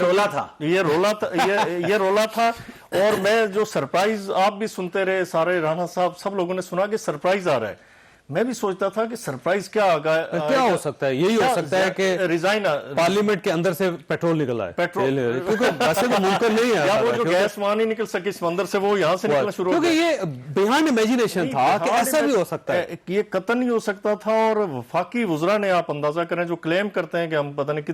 رولا تھا اور میں جو سرپرائز آپ بھی سنتے رہے, سارے رانا صاحب سب لوگوں نے سنا کہ سرپرائز آ رہا ہے. میں بھی سوچتا تھا کہ سرپرائز کیا ہو سکتا ہے, یہی ہو سکتا ہے کہ ریزائن پارلیمنٹ کے اندر سے پیٹرول نکل آئے, کیونکہ ویسے تو ممکن نہیں ہے, وہ جو گیس وہاں نہیں نکل سکی سمندر سے, وہ یہاں سے نکلنا شروع ہو گیا. کیونکہ یہ بیہائنڈ امیجنیشن تھا کہ ایسا بھی ہو سکتا ہے, یہ قطعاً نہیں ہو سکتا تھا. اور وفاقی وزراء نے, آپ اندازہ کریں, جو کلیم کرتے ہیں کہ ہم پتہ نہیں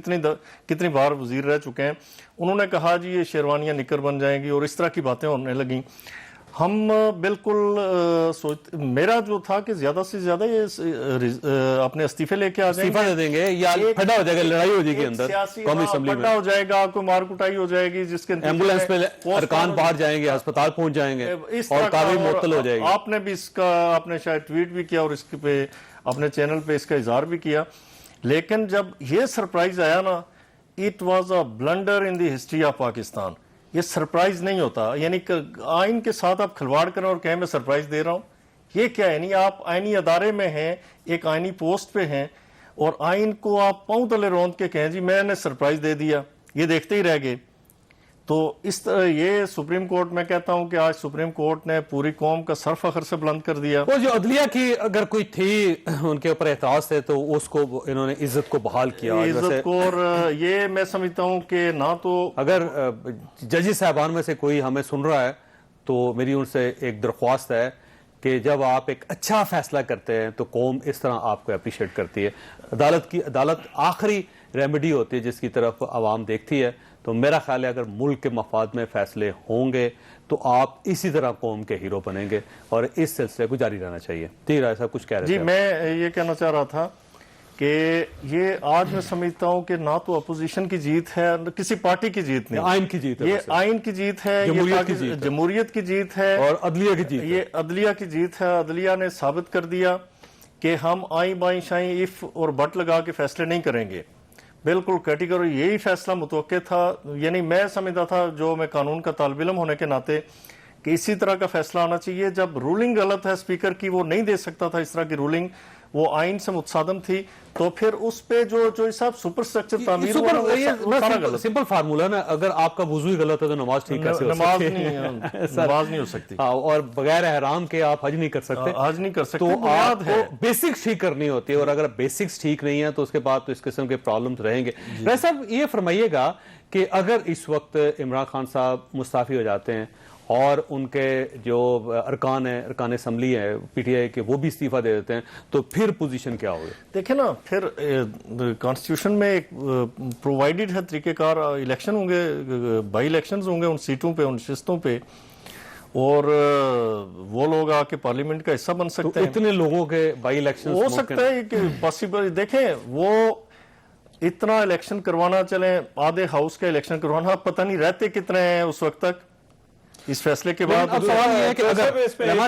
کتنی بار وزیر رہ چکے ہیں, انہوں نے کہا جی یہ شیروانیاں نکر بن جائیں گی اور اس طرح کی باتیں ہونے لگیں. ہم بالکل میرا جو تھا کہ زیادہ سے زیادہ یہ اپنے استعفے لے کے آ جائیں گے, استعفا دے دیں گے یا پھڈا ہو جائے گا, لڑائی ہو جائے گی اندر قومی اسمبلی میں, پھڈا ہو جائے گا, کوئی مار کٹائی ہو جائے گی, جس کے ایمبولینس پہ ارکان باہر جائیں گے, ہسپتال پہنچ جائیں گے اور کارروائی معطل ہو جائے گی. آپ نے بھی اس کا, آپ نے شاید ٹویٹ بھی کیا اور اس پہ اپنے چینل پہ اس کا اظہار بھی کیا. لیکن جب یہ سرپرائز آیا نا, it was a blunder in the history of Pakistan. یہ سرپرائز نہیں ہوتا, یعنی آئین کے ساتھ آپ کھلواڑ کریں اور کہیں میں سرپرائز دے رہا ہوں, یہ کیا ہے؟ یعنی آپ آئینی ادارے میں ہیں, ایک آئینی پوسٹ پہ ہیں, اور آئین کو آپ پاؤں تلے روند کے کہیں جی میں نے سرپرائز دے دیا, یہ دیکھتے ہی رہ گئے. تو اس طرح یہ سپریم کورٹ, میں کہتا ہوں کہ آج سپریم کورٹ نے پوری قوم کا سر فخر سے بلند کر دیا. وہ جو عدلیہ کی اگر کوئی تھی ان کے اوپر اعتراض تھے تو اس کو انہوں نے عزت کو بحال کیا, عزت کو. اور یہ میں سمجھتا ہوں کہ نہ تو اگر ججی صاحبان میں سے کوئی ہمیں سن رہا ہے تو میری ان سے ایک درخواست ہے کہ جب آپ ایک اچھا فیصلہ کرتے ہیں تو قوم اس طرح آپ کو اپریشیٹ کرتی ہے. عدالت آخری ریمیڈی ہوتی ہے جس کی طرف عوام دیکھتی ہے. تو میرا خیال ہے اگر ملک کے مفاد میں فیصلے ہوں گے تو آپ اسی طرح قوم کے ہیرو بنیں گے اور اس سلسلے کو جاری رہنا چاہیے. ٹھیک ہے, ایسا کچھ کہہ رہے تھے. جی میں یہ کہنا چاہ رہا تھا کہ یہ آج میں سمجھتا ہوں کہ نہ تو اپوزیشن کی جیت ہے, کسی پارٹی کی جیت نہیں, آئین کی جیت ہے, یہ آئین کی جیت ہے, جمہوریت کی جیت ہے اور عدلیہ کی جیت ہے. یہ عدلیہ کی جیت ہے. عدلیہ نے ثابت کر دیا کہ ہم آئیں بائیں شائیں اف اور بٹ لگا کے فیصلے نہیں کریں گے. بالکل کیٹیگری یہی فیصلہ متوقع تھا. یعنی میں سمجھتا تھا, جو میں قانون کا طالب علم ہونے کے ناطے, کہ اسی طرح کا فیصلہ آنا چاہیے. جب رولنگ غلط ہے اسپیکر کی, وہ نہیں دے سکتا تھا اس طرح کی رولنگ, وہ آئین سے متصادم تھی, تو پھر اس پہ جو صاحب سپر سٹرکچر تعمیر سمپل فارمولا نا, اگر آپ کا وضو ہی غلط ہے تو نماز ٹھیک کیسے ہو سکتی ہے؟ نماز نہیں ہو سکتی, اور بغیر احرام کے آپ حج نہیں کر سکتے. حج نہیں کر سکتے. تو آپ کو بیسکس ٹھیک کرنی ہوتی ہے, اور اگر بیسکس ٹھیک نہیں ہے تو اس کے بعد تو اس قسم کے پرابلمز رہیں گے. ویسے صاحب یہ فرمائیے گا کہ اگر اس وقت عمران خان صاحب مستعفی ہو جاتے ہیں اور ان کے جو ارکان ہیں, ارکان اسمبلی ہیں پی ٹی آئی کے, وہ بھی استعفیٰ دے دیتے ہیں, تو پھر پوزیشن کیا ہوگی؟ دیکھیں نا, پھر کانسٹیٹیوشن میں ایک پرووائڈڈ ہے طریقہ کار, الیکشن ہوں گے, بائی الیکشنز ہوں گے ان سیٹوں پہ, ان نشستوں پہ, اور وہ لوگ آ کے پارلیمنٹ کا حصہ بن سکتے ہیں. اتنے لوگوں کے بائی الیکشن ہو سکتا ہے کہ پاسبل. دیکھیں وہ اتنا الیکشن کروانا, چلیں آدھے ہاؤس کا الیکشن کروانا, پتہ نہیں رہتے کتنے ہیں اس وقت تک اس فیصلے کے بعد. اب سوال یہ ہے کہ اگر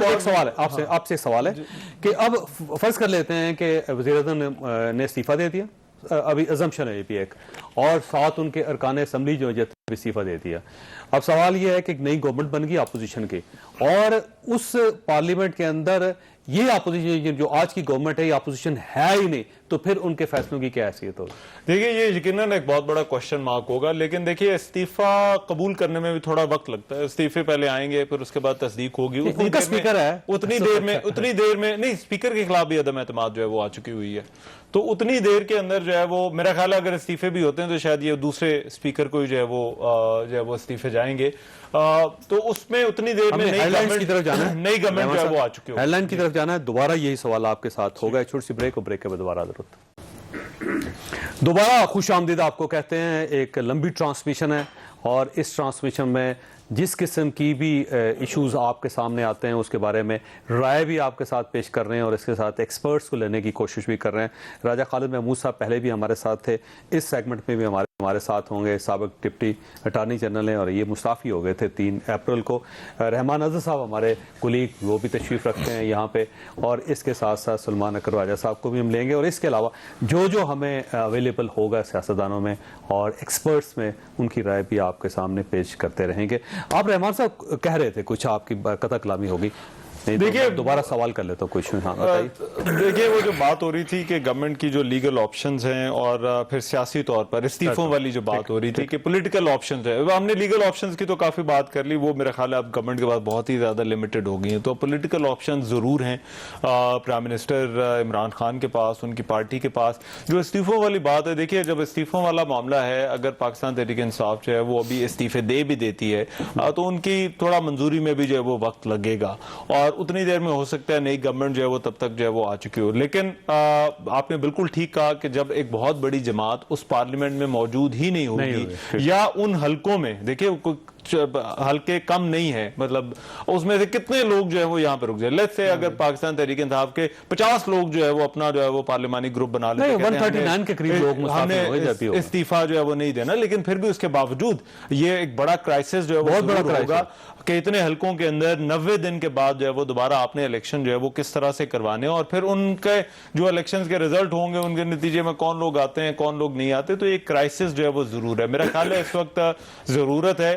ایک سوال ہے آپ سے سوال ہے کہ اب فرض کر لیتے ہیں کہ وزیر اعظم نے استعفیٰ دے دیا, ابھی ازمپشن ہے یہ بھی ایک, اور ساتھ ان کے ارکان اسمبلی جو استعفیٰ دے دیا. اب سوال یہ ہے کہ ایک نئی گورنمنٹ بن گئی اپوزیشن کی, اور اس پارلیمنٹ کے اندر یہ اپوزیشن جو آج کی گورنمنٹ ہے یہ اپوزیشن ہے ہی نہیں, تو پھر ان کے فیصلوں کی کیا حیثیت ہوگی؟ دیکھیے یہ یقیناً ایک بہت بڑا کوشچن مارک ہوگا, لیکن دیکھیے استعفیٰ قبول کرنے میں بھی تھوڑا وقت لگتا ہے. استعفے پہلے آئیں گے, پھر اس کے بعد تصدیق ہوگی. اتنی دیر میں نہیں, اسپیکر کے خلاف بھی عدم اعتماد جو ہے وہ آ چکی ہوئی ہے, تو اتنی دیر کے اندر جو ہے وہ, میرا خیال ہے اگر استعفے بھی ہوتے ہیں تو شاید یہ دوسرے اسپیکر کو جو ہے وہ استعفے جائیں گے, تو اس میں اتنی دیر میں نئی گورنمنٹ جو ہے وہ آ چکی ہوگی. ہیڈ لائن کی طرف جانا ہے. دوبارہ یہی سوال آپ کے ساتھ ہوگا, چھوٹی سی بریک, اور بریک کے بعد دوبارہ ضرورت. دوبارہ خوش آمدید آپ کو کہتے ہیں. ایک لمبی ٹرانسمیشن ہے, اور اس ٹرانسمیشن میں جس قسم کی بھی ایشوز آپ کے سامنے آتے ہیں اس کے بارے میں رائے بھی آپ کے ساتھ پیش کر رہے ہیں, اور اس کے ساتھ ایکسپرٹس کو لینے کی کوشش بھی کر رہے ہیں. راجہ خالد محمود صاحب پہلے بھی ہمارے ساتھ تھے, اس سیگمنٹ میں بھی ہمارے ہمارے ساتھ ہوں گے سابق ڈپٹی اٹارنی جنرل ہیں اور یہ مستعفی ہو گئے تھے 3 اپریل کو. رحمان اظہر صاحب ہمارے کولیگ وہ بھی تشریف رکھتے ہیں یہاں پہ, اور اس کے ساتھ ساتھ سلمان اکر واجہ صاحب کو بھی ہم لیں گے, اور اس کے علاوہ جو ہمیں اویلیبل ہوگا سیاستدانوں میں اور ایکسپرٹس میں ان کی رائے بھی آپ کے سامنے پیش کرتے رہیں گے. آپ رحمان صاحب کہہ رہے تھے, کچھ آپ کی قطع کلامی ہوگی, دیکھیے دوبارہ سوال کر لیتا ہوں کچھ. ہاں بتائیے. دیکھیے وہ جو بات ہو رہی تھی کہ گورنمنٹ کی جو لیگل آپشنز ہیں اور پھر سیاسی طور پر استعفوں والی جو بات ہو رہی تھی کہ پولیٹیکل آپشنز ہیں, ہم نے لیگل آپشنز کی تو کافی بات کر لی, وہ میرا خیال ہے اب گورنمنٹ کے پاس بہت ہی زیادہ لمیٹڈ ہو گئی ہیں. تو پولیٹیکل آپشنز ضرور ہیں پرائم منسٹر عمران خان کے پاس, ان کی پارٹی کے پاس. جو استعفوں والی بات ہے, دیکھیے جب استعفوں والا معاملہ ہے, اگر پاکستان تحریک انصاف جو ہے وہ ابھی استعفے دے بھی دیتی ہے تو ان کی تھوڑا منظوری میں بھی جو ہے وہ وقت لگے گا, اور اتنی دیر میں ہو سکتا ہے نئی گورنمنٹ جو ہے وہ تب تک جو ہے وہ آ چکی ہو. لیکن آپ نے بالکل ٹھیک کہا کہ جب ایک بہت بڑی جماعت اس پارلیمنٹ میں موجود ہی نہیں ہوگی یا ان حلقوں میں, دیکھیں حلقے کم نہیں ہے, مطلب اس میں سے کتنے لوگ جو ہے وہ یہاں پہ رک جائے. لیٹس سے اگر پاکستان تحریک انصاف کے 50 لوگ جو ہے وہ اپنا جو ہے وہ پارلیمانی گروپ بنا لیتے ہیں, 139 کے قریب لوگ مستعفی ہو جاتی ہوگا, استعفیٰ جو ہے وہ نہیں دینا, لیکن پھر بھی اس کے باوجود یہ ایک بڑا کرائسس جو ہے وہ ضرور ہوگا کہ اتنے حلقوں کے اندر 90 دن کے بعد جو ہے وہ دوبارہ آپ نے الیکشن جو ہے وہ کس طرح سے کروانے, اور پھر ان کے جو الیکشنز کے رزلٹ ہوں گے ان کے نتیجے میں کون لوگ آتے ہیں کون لوگ نہیں آتے. تو یہ کرائسس جو ہے وہ ضرور ہے. میرا خیال ہے اس وقت ضرورت ہے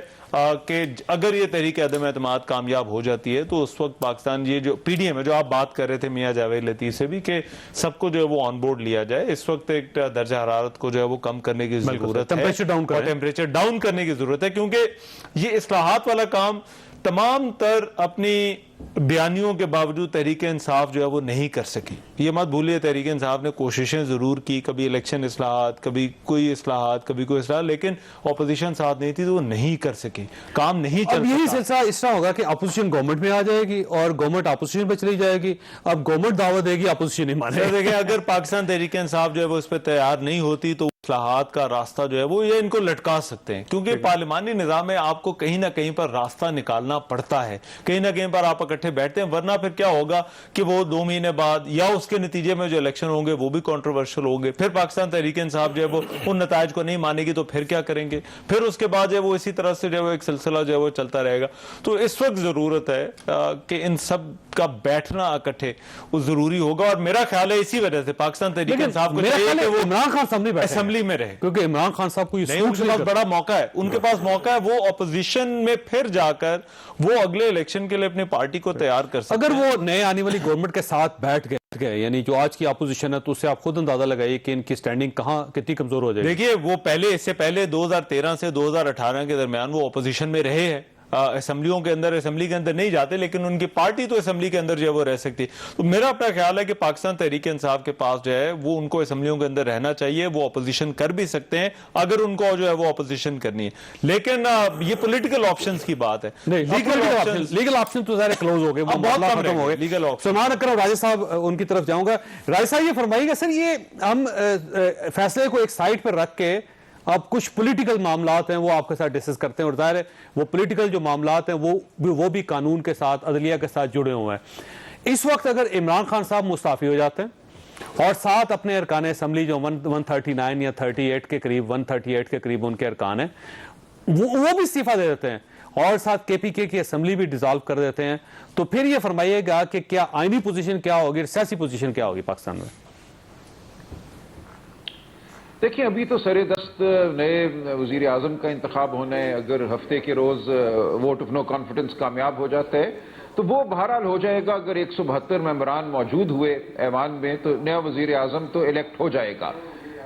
کہ اگر یہ تحریک عدم اعتماد کامیاب ہو جاتی ہے تو اس وقت پاکستان, یہ جو پی ڈی ایم ہے جو آپ بات کر رہے تھے میاں جاوید لطیف سے بھی, کہ سب کو جو ہے وہ آن بورڈ لیا جائے. اس وقت ایک درجہ حرارت کو جو ہے وہ کم کرنے کی ضرورت ہے, ٹیمپریچر ڈاؤن کرنے کی ضرورت ہے, کیونکہ یہ اصلاحات والا کام تمام تر اپنی بیانیوں کے باوجود تحریک انصاف جو ہے وہ نہیں کر سکی. یہ مت بھولیے تحریک انصاف نے کوششیں ضرور کی, کبھی الیکشن اصلاحات, کبھی کوئی اصلاحات, کبھی کوئی اصلاحات, لیکن اپوزیشن ساتھ نہیں تھی تو وہ نہیں کر سکی, کام نہیں چل سکا. یہی سلسلہ اس طرح ہوگا کہ اپوزیشن گورنمنٹ میں آ جائے گی اور گورنمنٹ اپوزیشن پہ چلی جائے گی. اب گورنمنٹ دعوت دے گی, اپوزیشن نہیں مانے گی. دیکھیں اگر پاکستان تحریک انصاف جو ہے وہ اس پہ تیار نہیں ہوتی تو اصلاحات کا راستہ جو ہے وہ یہ ان کو لٹکا سکتے ہیں, کیونکہ پارلیمانی نظام میں آپ کو کہیں نہ کہیں پر راستہ نکالنا پڑتا ہے, کہیں نہ کہیں پر آپ اکٹھے بیٹھتے ہیں, ورنہ پھر کیا ہوگا کہ وہ 2 مہینے بعد یا اس کے نتیجے میں جو الیکشن ہوں گے وہ بھی کنٹروورشل ہوں گے, پھر پاکستان تحریک انصاف جو ہے وہ ان نتائج کو نہیں مانے گی تو پھر کیا کریں گے, پھر اس کے بعد جو ہے وہ اسی طرح سے جو ہے وہ ایک سلسلہ جو ہے وہ چلتا رہے گا. تو اس وقت ضرورت ہے کہ ان سب کا بیٹھنا اکٹھے وہ ضروری ہوگا, اور میرا خیال ہے اسی وجہ سے پاکستان تحریک انصاف کو چاہیے کہ وہ عمران خان صاحب اسمبلی میں رہے, کیونکہ عمران خان صاحب کو ان کے پاس بڑا موقع ہے, ان کے پاس موقع ہے وہ اپوزیشن میں پھر جا کر وہ اگلے الیکشن کے لیے اپنی پارٹی کو تیار کر سکتے ہیں. اگر وہ نئے آنے والی گورنمنٹ کے ساتھ بیٹھ گئے, یعنی جو آج کی اپوزیشن ہے, تو اس سے آپ خود اندازہ لگائیے کہ ان کی سٹینڈنگ کہاں کتنی کمزور ہو جائے گی. دیکھیے وہ پہلے, اس سے پہلے 2013 سے 2018 کے درمیان وہ اپوزیشن میں رہے ہیں, اسمبلیوں کے اندر, اسمبلی کے اندر نہیں جاتے, لیکن ان کی پارٹی تو اسمبلی کے اندر جو ہے وہ رہ سکتی. تو میرا اپنا خیال ہے کہ پاکستان تحریک انصاف کے پاس جو ہے وہ ان کو اسمبلیوں کے اندر رہنا چاہیے, وہ اپوزیشن کر بھی سکتے ہیں اگر ان کو جو ہے وہ اپوزیشن کرنی ہے, لیکن یہ پولیٹیکل آپشنز کی بات ہے. لیگل آپشن تو ظاہر کلوز ہو گئے, وہ مسئلہ ختم ہو گئے. سلمان اکرم راجہ صاحب ان کی طرف جاؤں گا. راجہ صاحب یہ فرمائیے گا سر, یہ ہم فیصلے کو ایک سائڈ پر رکھ کے اب کچھ پولیٹیکل معاملات ہیں وہ آپ کے ساتھ ڈسکس کرتے ہیں, اور ظاہر ہے وہ پولیٹیکل جو معاملات ہیں وہ بھی قانون کے ساتھ, عدلیہ کے ساتھ جڑے ہوئے ہیں. اس وقت اگر عمران خان صاحب مستعفی ہو جاتے ہیں اور ساتھ اپنے ارکان اسمبلی جو 139 یا 38 کے قریب 138 کے قریب ان کے ارکان ہیں وہ بھی استعفیٰ دے دیتے ہیں, اور ساتھ کے پی کے کی اسمبلی بھی ڈیزالو کر دیتے ہیں, تو پھر یہ فرمائیے گا کہ کیا آئینی پوزیشن کیا ہوگی, سیاسی پوزیشن کیا ہوگی پاکستان میں؟ دیکھیں ابھی تو سر دست نئے وزیر اعظم کا انتخاب ہونا ہے. اگر ہفتے کے روز ووٹ آف نو کانفیڈنس کامیاب ہو جاتا ہے تو وہ بہرحال ہو جائے گا. اگر 172 ممبران موجود ہوئے ایوان میں تو نیا وزیر اعظم تو الیکٹ ہو جائے گا.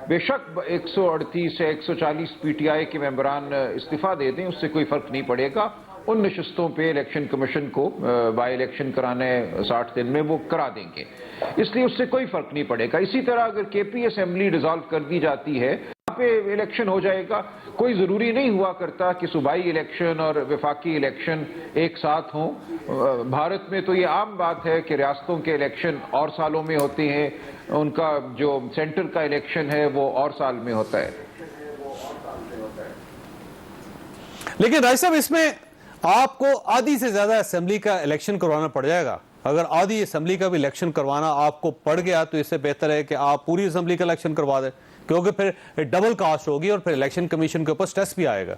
بے شک 138 یا 140 پی ٹی آئی کے ممبران استعفیٰ دے دیں, اس سے کوئی فرق نہیں پڑے گا. ان نشستوں پہ الیکشن کمیشن کو بائی الیکشن کرانے 60 دن میں وہ کرا دیں گے, اس لیے اس سے کوئی فرق نہیں پڑے گا. اسی طرح اگر کے پی اسمبلی ڈیزالو کر دی جاتی ہے وہاں پہ الیکشن ہو جائے گا. کوئی ضروری نہیں ہوا کرتا کہ صوبائی الیکشن اور وفاقی الیکشن ایک ساتھ ہوں. بھارت میں تو یہ عام بات ہے کہ ریاستوں کے الیکشن اور سالوں میں ہوتے ہیں, ان کا جو سینٹر کا الیکشن ہے وہ اور سال میں ہوتا ہے. لیکن راج صاحب اس میں آپ کو آدھی سے زیادہ اسمبلی کا الیکشن کروانا پڑ جائے گا. اگر آدھی اسمبلی کا بھی الیکشن کروانا آپ کو پڑ گیا تو اس سے بہتر ہے کہ آپ پوری اسمبلی کا الیکشن کروا دیں, کیونکہ پھر ڈبل کاسٹ ہوگی اور پھر الیکشن کمیشن کے اوپر سٹریس بھی آئے گا.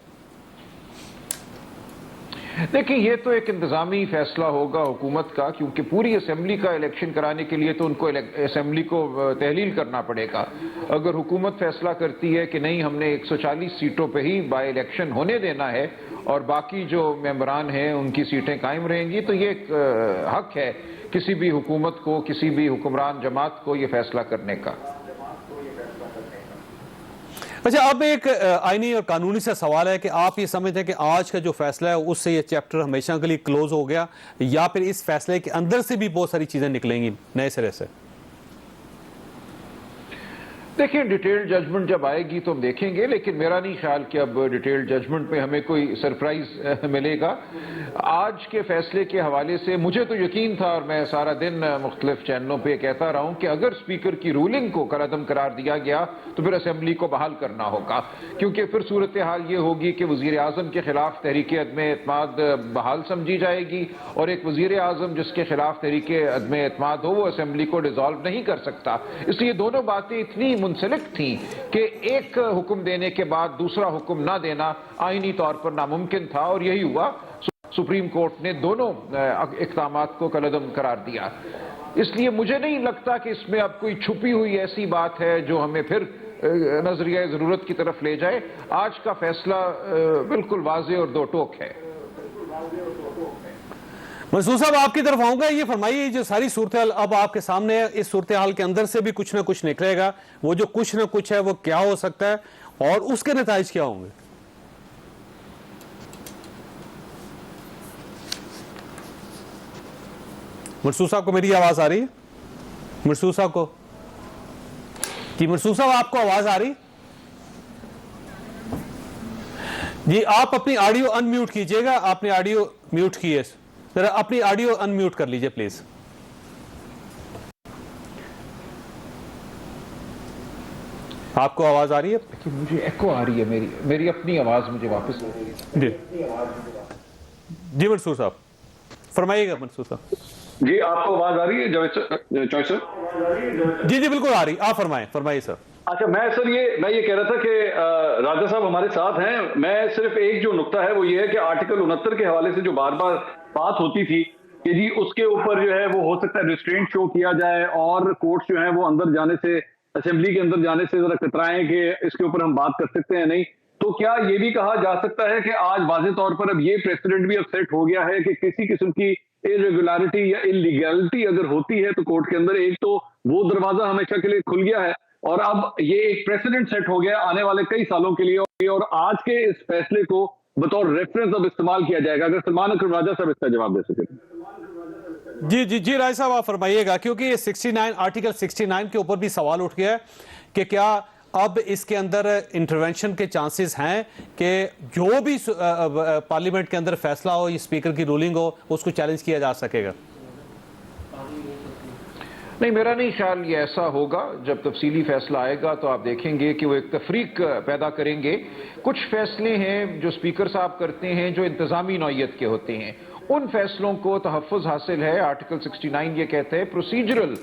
دیکھیں یہ تو ایک انتظامی فیصلہ ہوگا حکومت کا، کیونکہ پوری اسمبلی کا الیکشن کرانے کے لیے تو ان کو اسمبلی کو تحلیل کرنا پڑے گا. اگر حکومت فیصلہ کرتی ہے کہ نہیں ہم نے 140 سیٹوں پہ ہی بائی الیکشن ہونے دینا ہے اور باقی جو ممبران ہیں ان کی سیٹیں قائم رہیں گی، تو یہ ایک حق ہے کسی بھی حکومت کو، کسی بھی حکمران جماعت کو یہ فیصلہ کرنے کا. اچھا، اب ایک آئینی اور قانونی سے سوال ہے کہ آپ یہ سمجھتے ہیں کہ آج کا جو فیصلہ ہے اس سے یہ چیپٹر ہمیشہ کے لیے کلوز ہو گیا، یا پھر اس فیصلے کے اندر سے بھی بہت ساری چیزیں نکلیں گی نئے سرے سے؟ دیکھیں ڈیٹیل ججمنٹ جب آئے گی تو ہم دیکھیں گے، لیکن میرا نہیں خیال کہ اب ڈیٹیل ججمنٹ میں ہمیں کوئی سرپرائز ملے گا. آج کے فیصلے کے حوالے سے مجھے تو یقین تھا، اور میں سارا دن مختلف چینلوں پہ کہتا رہا ہوں کہ اگر اسپیکر کی رولنگ کو کالعدم قرار دیا گیا تو پھر اسمبلی کو بحال کرنا ہوگا، کیونکہ پھر صورتحال یہ ہوگی کہ وزیر اعظم کے خلاف تحریک عدم اعتماد بحال سمجھی جائے گی، اور ایک وزیر اعظم جس کے خلاف تحریک عدم اعتماد ہو وہ اسمبلی کو ڈیزالو نہیں کر سکتا. اس لیے دونوں باتیں اتنی منسلک تھیں کہ ایک حکم دینے کے بعد دوسرا حکم نہ دینا آئینی طور پر ناممکن تھا، اور یہی ہوا. سپریم کورٹ نے دونوں اقدامات کو کالعدم قرار دیا. اس لیے مجھے نہیں لگتا کہ اس میں اب کوئی چھپی ہوئی ایسی بات ہے جو ہمیں پھر نظریہ ضرورت کی طرف لے جائے. آج کا فیصلہ بالکل واضح اور دو ٹوک ہے. منصور صاحب آپ کی طرف آؤں گا، یہ فرمائیے جو ساری صورتحال اب آپ کے سامنے ہے، اس صورتحال کے اندر سے بھی کچھ نہ کچھ نکلے گا، وہ جو کچھ نہ کچھ ہے وہ کیا ہو سکتا ہے اور اس کے نتائج کیا ہوں گے؟ منصور صاحب کو میری آواز آ رہی ہے؟ منصور صاحب کو جی، منصور صاحب آپ کو آواز آ رہی جی؟ آپ اپنی آڈیو ان میوٹ کیجئے گا، آپ نے آڈیو میوٹ کی ہے، ذرا اپنی آڈیو ان میوٹ کر لیجئے پلیز. آپ کو آواز آ رہی ہے؟ کہ مجھے ایکو آ رہی ہے، میری اپنی آواز مجھے واپس آ رہی ہے. جی منصور صاحب فرمائیے گا. منصور صاحب جی آپ کو آواز آ رہی ہے جاوید چوہے صاحب؟ جی بالکل آ رہی، آپ فرمائیے سر. اچھا، میں یہ کہہ رہا تھا کہ راجہ صاحب ہمارے ساتھ ہیں. میں صرف ایک جو نقطہ ہے وہ یہ ہے کہ آرٹیکل 69 کے حوالے سے جو بار بار بات ہوتی تھی کہ جی اس کے اوپر جو ہے وہ ہو سکتا ہے ریسٹرینٹ شو کیا جائے، اور کورٹس جو ہیں وہ اندر جانے سے، اسمبلی کے اندر جانے سے ذرا کترائیں کہ اس کے اوپر ہم بات کر سکتے ہیں نہیں. تو کیا یہ بھی کہا جا سکتا ہے کہ آج واضح طور پر اب یہ پریسیڈنٹ بھی اب سیٹ ہو گیا ہے کہ کسی قسم کی irregularity یا illegality اگر ہوتی ہے تو کورٹ کے اندر ایک تو وہ دروازہ ہمیشہ کے لیے کھل گیا ہے، اور اب یہ ایک پریسیڈنٹ سیٹ ہو گیا آنے والے کئی سالوں کے لیے، اور آج کے اس فیصلے کو بطور ریفرنس اب استعمال کیا جائے گا؟ اگر سلمان اکرم راجہ صاحب اس کا جواب دے سکیں. جی راج صاحب آپ فرمائیے گا، کیونکہ یہ 69 آرٹیکل 69 کے اوپر بھی سوال اٹھ گیا ہے کہ کیا اب اس کے اندر انٹرونشن کے چانسز ہیں کہ جو بھی پارلیمنٹ کے اندر فیصلہ ہو، یہ اسپیکر کی رولنگ ہو، اس کو چیلنج کیا جا سکے گا؟ نہیں، میرا نہیں خیال یہ ایسا ہوگا. جب تفصیلی فیصلہ آئے گا تو آپ دیکھیں گے کہ وہ ایک تفریق پیدا کریں گے. کچھ فیصلے ہیں جو اسپیکر صاحب کرتے ہیں جو انتظامی نوعیت کے ہوتے ہیں، ان فیصلوں کو تحفظ حاصل ہے. آرٹیکل 69 یہ کہتے ہیں procedural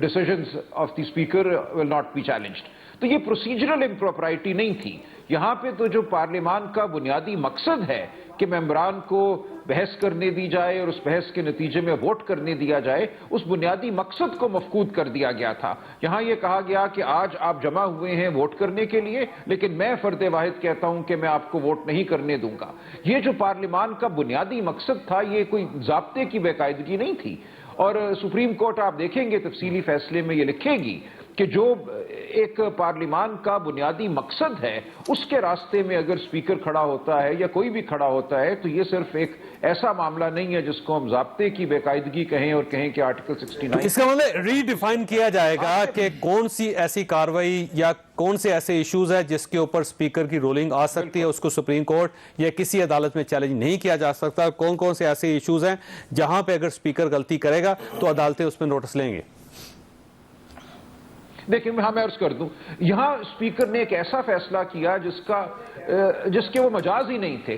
decisions of the speaker will not be challenged. تو یہ پروسیجرل امپروپرائٹی نہیں تھی. یہاں پہ تو جو پارلیمان کا بنیادی مقصد ہے کہ ممبران کو بحث کرنے دی جائے اور اس بحث کے نتیجے میں ووٹ کرنے دیا جائے، اس بنیادی مقصد کو مفقود کر دیا گیا تھا. یہاں یہ کہا گیا کہ آج آپ جمع ہوئے ہیں ووٹ کرنے کے لیے، لیکن میں فرد واحد کہتا ہوں کہ میں آپ کو ووٹ نہیں کرنے دوں گا. یہ جو پارلیمان کا بنیادی مقصد تھا، یہ کوئی ضابطے کی بے قاعدگی نہیں تھی. اور سپریم کورٹ آپ دیکھیں گے تفصیلی فیصلے میں یہ لکھے گی کہ جو ایک پارلیمان کا بنیادی مقصد ہے اس کے راستے میں اگر اسپیکر کھڑا ہوتا ہے یا کوئی بھی کھڑا ہوتا ہے تو یہ صرف ایک ایسا معاملہ نہیں ہے جس کو ہم ضابطے کی بے قاعدگی کہیں اور کہیں کہ آرٹیکل 69. اس کا مطلب ری ڈیفائن کیا جائے گا کہ کون سی ایسی کاروائی یا کون سے ایسے ایشوز ہیں جس کے اوپر اسپیکر کی رولنگ آ سکتی ہے، اس کو سپریم کورٹ یا کسی عدالت میں چیلنج نہیں کیا جا سکتا. کون سے ایسے ایشوز ہیں جہاں پہ اگر اسپیکر غلطی کرے گا تو عدالتیں اس پہ نوٹس لیں گے. دیکھیں میں عرض کر دوں، یہاں اسپیکر نے ایک ایسا فیصلہ کیا جس کے وہ مجاز ہی نہیں تھے.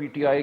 PTI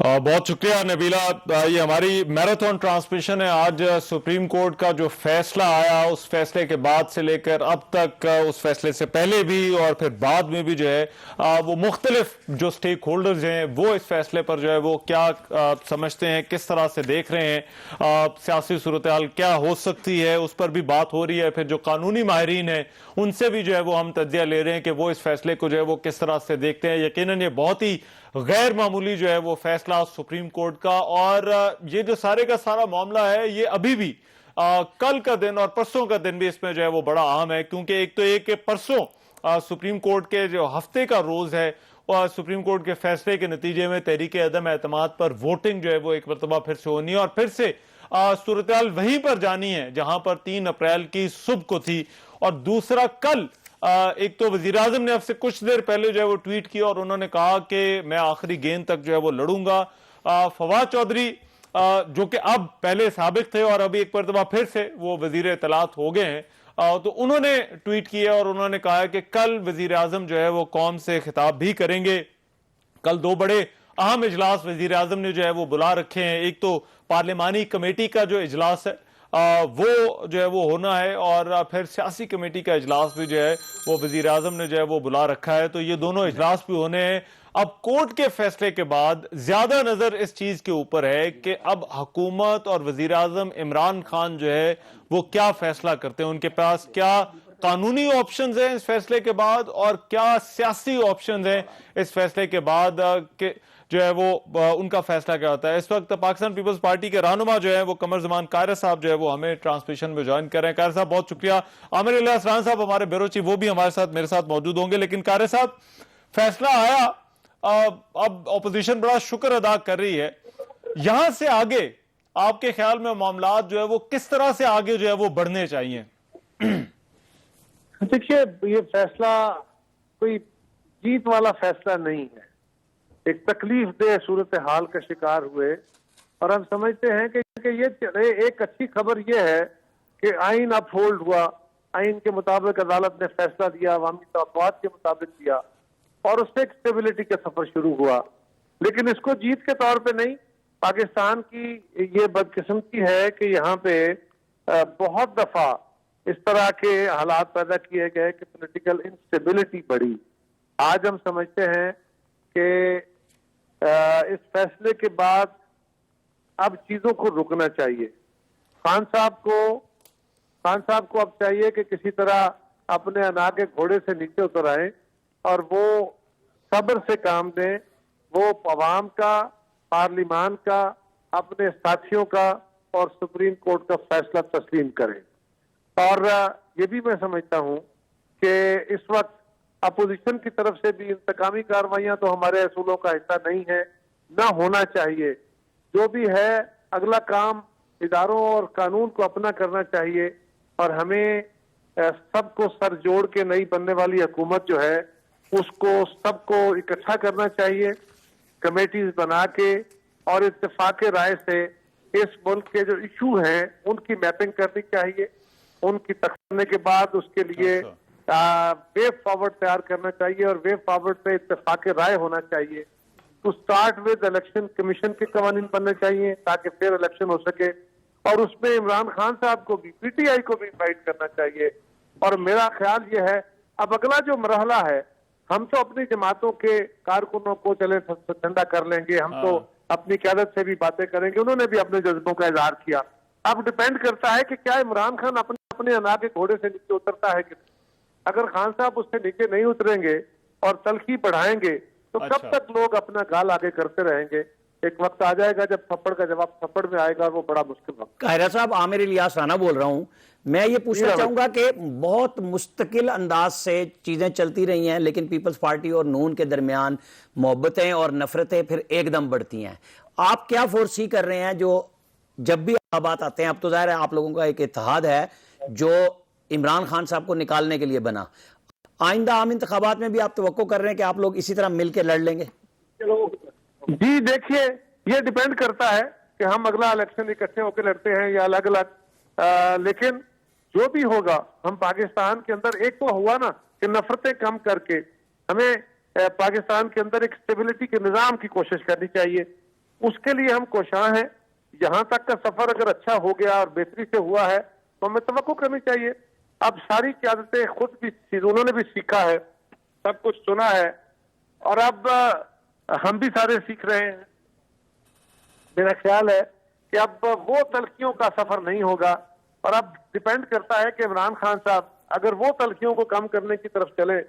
بہت شکریہ نبیلہ. یہ ہماری میراتھن ٹرانسمیشن ہے. آج سپریم کورٹ کا جو فیصلہ آیا اس فیصلے کے بعد سے لے کر اب تک, اس فیصلے سے پہلے بھی اور پھر بعد میں بھی جو ہے وہ مختلف جو سٹیک ہولڈرز ہیں وہ اس فیصلے پر جو ہے وہ کیا سمجھتے ہیں, کس طرح سے دیکھ رہے ہیں, سیاسی صورتحال کیا ہو سکتی ہے اس پر بھی بات ہو رہی ہے. پھر جو قانونی ماہرین ہیں ان سے بھی جو ہے وہ ہم تجزیہ لے رہے ہیں کہ وہ اس فیصلے کو جو ہے وہ کس طرح سے دیکھتے ہیں. یقیناً یہ بہت ہی غیر معمولی جو ہے وہ فیصلہ سپریم کورٹ کا, اور یہ جو سارے کا سارا معاملہ ہے یہ ابھی بھی کل کا دن اور پرسوں کا دن بھی اس میں جو ہے وہ بڑا اہم ہے, کیونکہ ایک تو ایک کہ پرسوں سپریم کورٹ کے جو ہفتے کا روز ہے اور سپریم کورٹ کے فیصلے کے نتیجے میں تحریک عدم اعتماد پر ووٹنگ جو ہے وہ ایک مرتبہ پھر سے ہونی ہے, اور پھر سے صورتحال وہیں پر جانی ہے جہاں پر 3 اپریل کی صبح کو تھی. اور دوسرا کل ایک تو وزیراعظم نے اب سے کچھ دیر پہلے جو ہے وہ ٹویٹ کیا اور انہوں نے کہا کہ میں آخری گیند تک جو ہے وہ لڑوں گا. فواد چودھری جو کہ اب پہلے سابق تھے اور ابھی ایک مرتبہ پھر سے وہ وزیر اطلاعات ہو گئے ہیں, تو انہوں نے ٹویٹ کیا اور انہوں نے کہا کہ کل وزیراعظم جو ہے وہ قوم سے خطاب بھی کریں گے. کل 2 بڑے اہم اجلاس وزیراعظم نے جو ہے وہ بلا رکھے ہیں. ایک تو پارلیمانی کمیٹی کا جو اجلاس ہے وہ جو ہے وہ ہونا ہے, اور پھر سیاسی کمیٹی کا اجلاس بھی جو ہے وہ وزیراعظم نے جو ہے وہ بلا رکھا ہے. تو یہ دونوں اجلاس بھی ہونے ہیں. اب کورٹ کے فیصلے کے بعد زیادہ نظر اس چیز کے اوپر ہے کہ اب حکومت اور وزیراعظم عمران خان جو ہے وہ کیا فیصلہ کرتے ہیں, ان کے پاس کیا قانونی آپشنز ہیں اس فیصلے کے بعد اور کیا سیاسی آپشنز ہیں اس فیصلے کے بعد کہ جو ہے وہ ان کا فیصلہ کیا ہوتا ہے. اس وقت پاکستان پیپلز پارٹی کے رہنما جو ہے وہ قمر زمان قاہرہ صاحب جو ہے وہ ہمیں ٹرانسمیشن میں جوائن کر رہے ہیں. قاہرہ صاحب بہت شکریہ. عامر علیہ اسران صاحب ہمارے بیورو چیف وہ بھی ہمارے ساتھ میرے ساتھ موجود ہوں گے. لیکن قاہرہ صاحب, فیصلہ آیا, اب اپوزیشن بڑا شکر ادا کر رہی ہے, یہاں سے آگے آپ کے خیال میں معاملات جو ہے وہ کس طرح سے آگے جو ہے وہ بڑھنے چاہیے؟ دیکھیے, یہ فیصلہ کوئی جیت والا فیصلہ نہیں ہے. ایک تکلیف دہ صورتحال کا شکار ہوئے اور ہم سمجھتے ہیں کہ یہ ایک اچھی خبر یہ ہے کہ آئین اپ ہولڈ ہوا, آئین کے مطابق عدالت نے فیصلہ دیا, عوامی توقعات کے مطابق دیا, اور اس سے ایک اسٹیبلٹی کا سفر شروع ہوا. لیکن اس کو جیت کے طور پہ نہیں, پاکستان کی یہ بدقسمتی ہے کہ یہاں پہ بہت دفعہ اس طرح کے حالات پیدا کیے گئے کہ پولیٹیکل انسٹیبلٹی بڑھی. آج ہم سمجھتے ہیں کہ اس فیصلے کے بعد اب چیزوں کو رکنا چاہیے. خان صاحب کو اب چاہیے کہ کسی طرح اپنے انا کے گھوڑے سے نیچے اتر آئیں اور وہ صبر سے کام دیں. وہ عوام کا, پارلیمان کا, اپنے ساتھیوں کا اور سپریم کورٹ کا فیصلہ تسلیم کریں. اور یہ بھی میں سمجھتا ہوں کہ اس وقت اپوزیشن کی طرف سے بھی انتقامی کارروائیاں تو ہمارے اصولوں کا حصہ نہیں ہے, نہ ہونا چاہیے. جو بھی ہے اگلا کام اداروں اور قانون کو اپنا کرنا چاہیے, اور ہمیں سب کو سر جوڑ کے نئی بننے والی حکومت جو ہے اس کو سب کو اکٹھا کرنا چاہیے, کمیٹیز بنا کے اور اتفاق رائے سے اس ملک کے جو ایشو ہیں ان کی میپنگ کرنی چاہیے. ان کی تقسیم کے بعد اس کے لیے وے فارورڈ تیار کرنا چاہیے, اور وے فارورڈ پہ اتفاق رائے ہونا چاہیے. To start with election commission کے قوانین بننے چاہیے تاکہ پھر الیکشن ہو سکے, اور اس میں عمران خان صاحب کو بھی, پی ٹی آئی کو بھی انوائٹ کرنا چاہیے. اور میرا خیال یہ ہے اب اگلا جو مرحلہ ہے, ہم تو اپنی جماعتوں کے کارکنوں کو چلے ٹھنڈا کر لیں گے, ہم تو اپنی قیادت سے بھی باتیں کریں گے, انہوں نے بھی اپنے جذبوں کا اظہار کیا. اب ڈیپینڈ کرتا ہے کہ کیا عمران خان اپنے انا کے گھوڑے سے نیچے اترتا ہے کہ نہیں. اگر خان صاحب اس سے نیچے نہیں اتریں گے اور تلخی بڑھائیں گے تو کب تک لوگ اپنا گال آگے کرتے رہیں گے. ایک وقت آ جائے گا جب تھپڑ کا جواب تھپڑ میں آئے گا, وہ بڑا مشکل وقت. قاہرہ صاحب, عامر الیاس رانا بول رہا ہوں. میں یہ پوچھنا چاہوں گا کہ بہت مستقل انداز سے چیزیں چلتی رہی ہیں, لیکن پیپلز پارٹی اور نون کے درمیان محبتیں اور نفرتیں پھر ایک دم بڑھتی ہیں. آپ کیا فورسی کر رہے ہیں جو جب بھی بات آتے ہیں, اب تو ظاہر ہے آپ لوگوں کا ایک اتحاد ہے جو عمران خان صاحب کو نکالنے کے لیے بنا, آئندہ عام انتخابات میں بھی آپ توقع کر رہے ہیں کہ آپ لوگ اسی طرح مل کے لڑ لیں گے؟ جی دیکھیے, یہ ڈیپینڈ کرتا ہے کہ ہم اگلا الیکشن اکٹھے ہو کے لڑتے ہیں یا الگ الگ, لیکن جو بھی ہوگا ہم پاکستان کے اندر, ایک تو ہوا نا کہ نفرتیں کم کر کے ہمیں پاکستان کے اندر ایک اسٹیبلٹی کے نظام کی کوشش کرنی چاہیے. اس کے لیے ہم کوشاں ہیں. یہاں تک کا سفر اگر اچھا ہو گیا اور بہتری سے ہوا ہے تو ہمیں توقع کرنی چاہیے. اب ساری قیادتیں خود بھی انہوں نے بھی سیکھا ہے, سب کچھ سنا ہے, اور اب ہم بھی سارے سیکھ رہے ہیں. میرا خیال ہے کہ اب وہ تلخیوں کا سفر نہیں ہوگا, اور اب ڈیپینڈ کرتا ہے کہ عمران خان صاحب اگر وہ تلخیوں کو کم کرنے کی طرف چلے.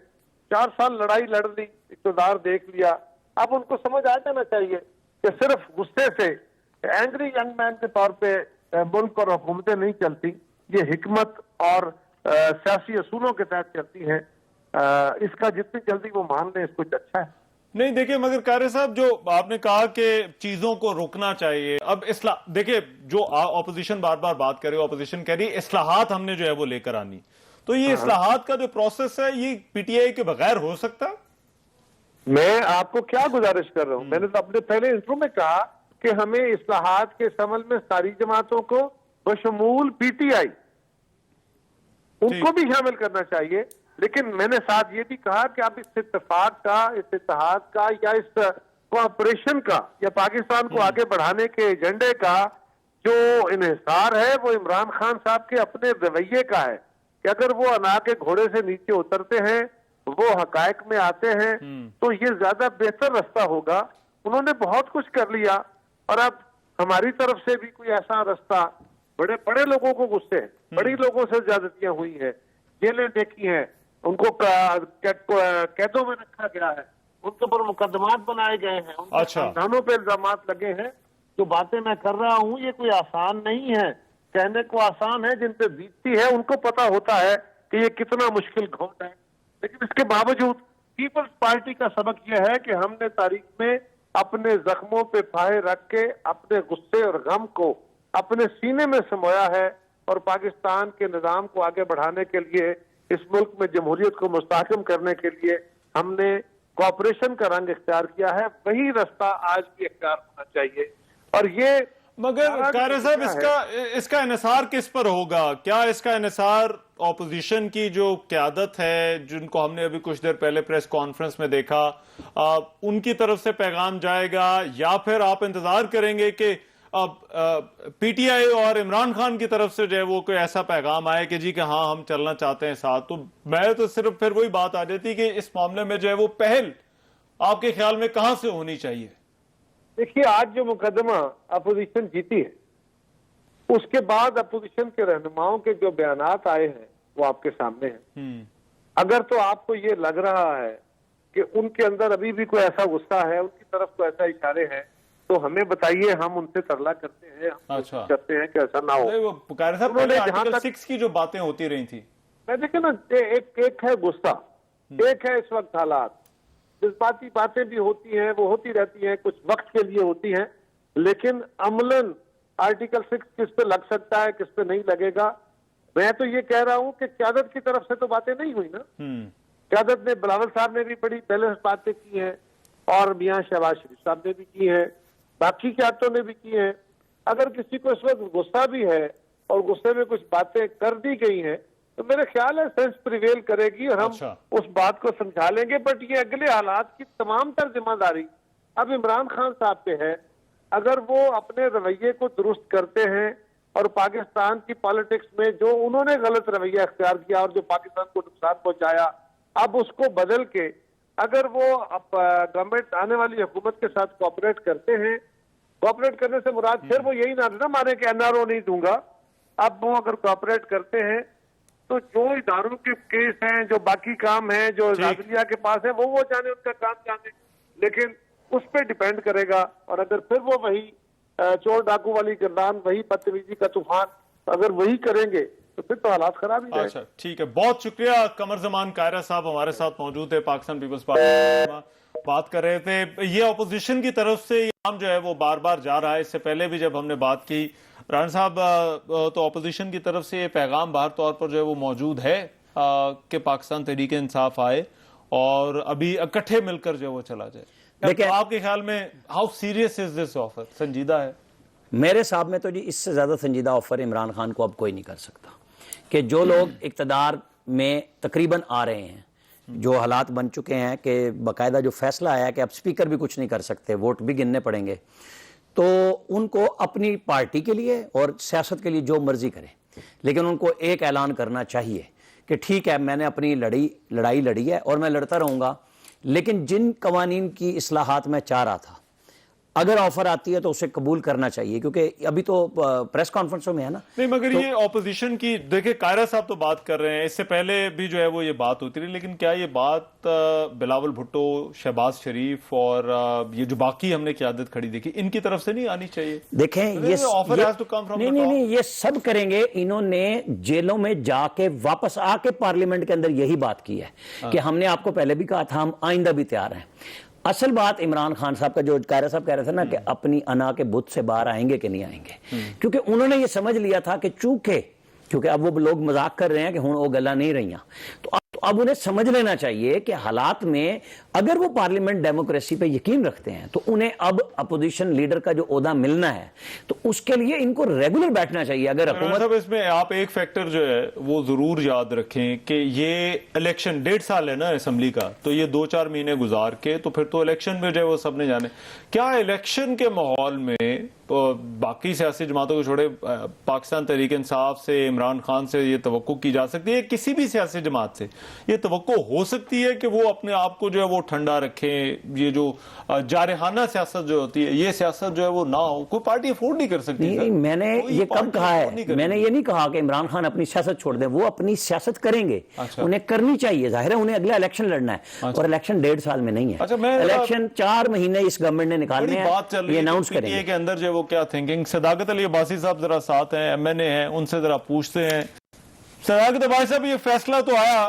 4 سال لڑائی لڑ لی, اقتدار دیکھ لیا, اب ان کو سمجھ آ جانا چاہیے کہ صرف غصے سے اینگری ینگ مین کے طور پہ ملک اور حکومتیں نہیں چلتی, یہ حکمت اور سیاسی اصولوں کے تحت چلتی ہیں. اس کا جتنی جلدی وہ مان لیں اس کو اچھا ہے. نہیں دیکھیں, مگر قاری صاحب جو آپ نے کہا کہ چیزوں کو روکنا چاہیے, اب دیکھیں جو اپوزیشن بار بار بات کر رہی ہے, اپوزیشن کہہ رہی ہے اصلاحات ہم نے جو ہے وہ لے کر آنی, تو یہ اصلاحات کا جو پروسیس ہے یہ پی ٹی آئی کے بغیر ہو سکتا ہے؟ میں آپ کو کیا گزارش کر رہا ہوں, میں نے تو اپنے پہلے انٹرو میں کہا کہ ہمیں اصلاحات کے عمل میں ساری جماعتوں کو بشمول پی ٹی آئی ان کو بھی شامل کرنا چاہیے. لیکن میں نے ساتھ یہ بھی کہا کہ اب اس اتفاق کا, اس اتحاد کا, یا اس کوآپریشن کا, یا پاکستان کو آگے بڑھانے کے ایجنڈے کا جو انحصار ہے وہ عمران خان صاحب کے اپنے رویے کا ہے کہ اگر وہ انا کے گھوڑے سے نیچے اترتے ہیں, وہ حقائق میں آتے ہیں, تو یہ زیادہ بہتر رستہ ہوگا. انہوں نے بہت کچھ کر لیا, اور اب ہماری طرف سے بھی کوئی ایسا رستہ, بڑے لوگوں کو غصے ہیں, بڑی لوگوں سے زیادتیاں ہوئی ہیں, جیلیں دیکھی ہیں, ان کو قیدوں میں رکھا گیا ہے, ان کے اوپر مقدمات بنائے گئے ہیں, ان کے خاندانوں پہ الزامات لگے ہیں. جو باتیں میں کر رہا ہوں یہ کوئی آسان نہیں ہے, کہنے کو آسان ہے, جن پہ بیتتی ہے ان کو پتا ہوتا ہے کہ یہ کتنا مشکل گھونٹ ہے. لیکن اس کے باوجود پیپلز پارٹی کا سبق یہ ہے کہ ہم نے تاریخ میں اپنے زخموں پہ پھائے رکھ کے اپنے غصے اور غم کو اپنے سینے میں سمویا ہے, اور پاکستان کے نظام کو آگے بڑھانے کے لیے, اس ملک میں جمہوریت کو مستحکم کرنے کے لیے ہم نے کوآپریشن کا رنگ اختیار کیا ہے. وہی رستہ آج بھی اختیار ہونا چاہیے. اور یہ مگر قاری صاحب اس کا انحصار کس پر ہوگا؟ کیا اس کا انحصار اپوزیشن کی جو قیادت ہے, جن کو ہم نے ابھی کچھ دیر پہلے پریس کانفرنس میں دیکھا, ان کی طرف سے پیغام جائے گا, یا پھر آپ انتظار کریں گے کہ پی ٹی آئی اور عمران خان کی طرف سے جو ہے وہ کوئی ایسا پیغام آئے کہ جی کہ ہاں ہم چلنا چاہتے ہیں ساتھ؟ تو میں تو صرف پھر وہی بات آ جاتی کہ اس معاملے میں جو ہے وہ پہل آپ کے خیال میں کہاں سے ہونی چاہیے؟ دیکھیے, آج جو مقدمہ اپوزیشن جیتی ہے, اس کے بعد اپوزیشن کے رہنماؤں کے جو بیانات آئے ہیں وہ آپ کے سامنے ہیں. اگر تو آپ کو یہ لگ رہا ہے کہ ان کے اندر ابھی بھی کوئی ایسا غصہ ہے, ان کی طرف کوئی ایسا اشارے ہیں, تو ہمیں بتائیے, ہم ان سے ترلا کرتے ہیں, ہم کرتے ہیں کہ ایسا نہ ہو. قاری صاحب پہلے آرٹیکل 6 کی جو باتیں ہوتی رہی تھی, میں دیکھیں نا, ایک ہے غصہ, ایک ہے اس وقت حالات. جذباتی باتیں بھی ہوتی ہیں, وہ ہوتی رہتی ہیں, کچھ وقت کے لیے ہوتی ہیں, لیکن عملاً آرٹیکل 6 کس پہ لگ سکتا ہے, کس پہ نہیں لگے گا. میں تو یہ کہہ رہا ہوں کہ قیادت کی طرف سے تو باتیں نہیں ہوئی نا. قیادت نے, بلاول صاحب نے بھی بڑی بیلنس باتیں کی ہیں, اور میاں شہباز شریف صاحب نے بھی کی ہیں, باقی قیادتوں نے بھی کی ہیں. اگر کسی کو اس وقت غصہ بھی ہے اور غصے میں کچھ باتیں کر دی گئی ہیں, تو میرے خیال ہے سینس پریویل کرے گی اور ہم اس بات کو سمجھا لیں گے. بٹ یہ اگلے حالات کی تمام تر ذمہ داری اب عمران خان صاحب پہ ہے. اگر وہ اپنے رویے کو درست کرتے ہیں اور پاکستان کی پالیٹکس میں جو انہوں نے غلط رویہ اختیار کیا اور جو پاکستان کو نقصان پہنچایا, اب اس کو بدل کے اگر وہ گورنمنٹ آنے والی حکومت کے ساتھ کوآپریٹ کرتے ہیں, کوآپریٹ کرنے سے مراد پھر وہ یہی نہ مانے کہ این آر او نہیں دوں گا. اب وہ اگر کوآپریٹ کرتے ہیں تو جو اداروں کے کیس ہیں, جو باقی کام ہیں, جو داخلیہ کے پاس ہیں, وہ جانے, ان کا کام جانے, لیکن اس پہ ڈیپینڈ کرے گا. اور اگر پھر وہ وہی چور ڈاکو والی گردان, وہی بدتمیزی کا طوفان اگر وہی کریں گے تو پھر تو حالات خراب ہی جائیں. اچھا ٹھیک ہے, بہت شکریہ. قمر زمان قاہرہ صاحب ہمارے ساتھ موجود ہے, پاکستان پیپلز پارٹی بات کر رہے تھے. یہ اپوزیشن کی طرف سے یہ کام جو ہے وہ بار بار جا رہا ہے. اس سے پہلے بھی جب ہم نے بات کی رانا صاحب, تو اپوزیشن کی طرف سے یہ پیغام باہر طور پر جو ہے وہ موجود ہے کہ پاکستان تحریک انصاف آئے اور ابھی اکٹھے مل کر جو ہے وہ چلا جائے. آپ کے خیال میں how serious is this offer? سنجیدہ ہے؟ میرے حساب میں تو جی اس سے زیادہ سنجیدہ آفر عمران خان کو اب کوئی نہیں کر سکتا. کہ جو لوگ اقتدار میں تقریباً آ رہے ہیں, جو حالات بن چکے ہیں کہ باقاعدہ جو فیصلہ آیا کہ اب سپیکر بھی کچھ نہیں کر سکتے, ووٹ بھی گننے پڑیں گے, تو ان کو اپنی پارٹی کے لیے اور سیاست کے لیے جو مرضی کریں، لیکن ان کو ایک اعلان کرنا چاہیے کہ ٹھیک ہے میں نے اپنی لڑائی لڑی ہے اور میں لڑتا رہوں گا، لیکن جن قوانین کی اصلاحات میں چاہ رہا تھا اگر آفر آتی ہے تو اسے قبول کرنا چاہیے، کیونکہ ابھی تو پریس کانفرنسوں میں ہے نا۔ نہیں مگر یہ اپوزیشن کی دیکھیں، قاہرہ صاحب تو بات کر رہے ہیں، اس سے پہلے بھی جو ہے وہ یہ بات ہوتی رہی، لیکن کیا یہ بات بلاول بھٹو، شہباز شریف اور یہ جو باقی ہم نے قیادت کھڑی دیکھی ان کی طرف سے نہیں آنی چاہیے؟ دیکھیں نہیں یہ سب کریں گے، انہوں نے جیلوں میں جا کے واپس آ کے پارلیمنٹ کے اندر یہی بات کی ہے کہ ہم نے آپ کو پہلے بھی کہا تھا ہم آئندہ بھی تیار ہیں۔ اصل بات عمران خان صاحب کا جو قاہرہ صاحب کہہ رہے تھے نا کہ اپنی انا کے بت سے باہر آئیں گے کہ نہیں آئیں گے، کیونکہ انہوں نے یہ سمجھ لیا تھا کہ کیونکہ اب وہ لوگ مذاق کر رہے ہیں کہ ہوں وہ گلا نہیں رہیاں، تو اب انہیں سمجھ لینا چاہیے کہ حالات میں اگر وہ پارلیمنٹ ڈیموکریسی پہ یقین رکھتے ہیں تو انہیں اب اپوزیشن لیڈر کا جو عہدہ ملنا ہے تو اس کے لیے ان کو ریگولر بیٹھنا چاہیے۔ اگر حکومت اس میں آپ ایک فیکٹر جو ہے وہ ضرور یاد رکھیں کہ یہ الیکشن 1.5 سال ہے نا اسمبلی کا، تو یہ 2-4 مہینے گزار کے تو پھر تو الیکشن میں جو ہے وہ سب نے جانے، کیا الیکشن کے ماحول میں باقی سیاسی جماعتوں کو چھوڑے پاکستان تحریک انصاف سے، عمران خان سے یہ توقع کی جا سکتی ہے، کسی بھی سیاسی جماعت سے یہ توقع ہو سکتی ہے کہ وہ اپنے آپ کو جو ہے وہ ٹھنڈا رکھیں، یہ جو جارحانہ سیاست جو ہوتی ہے یہ سیاست جو ہے وہ نہ ہو؟ کوئی پارٹی افورڈ نہیں کر سکتی۔ نہیں میں نے یہ کب کہا ہے، میں نے یہ نہیں کہا کہ عمران خان اپنی سیاست چھوڑ دیں، وہ اپنی سیاست کریں گے، انہیں کرنی چاہیے، ظاہر ہے انہیں اگلا الیکشن لڑنا ہے اور الیکشن 1.5 سال میں نہیں ہے، الیکشن 4 مہینے اس گورنمنٹ نے نکالنے ہیں، یہ اناؤنس کریں گے۔ کے اندر جو وہ کیا تھنکنگ، صداقت علی عباسی صاحب ذرا ساتھ ہیں، ایم این اے ہیں، ان سے ذرا پوچھتے ہیں۔ صداقت عباسی صاحب یہ فیصلہ تو آیا،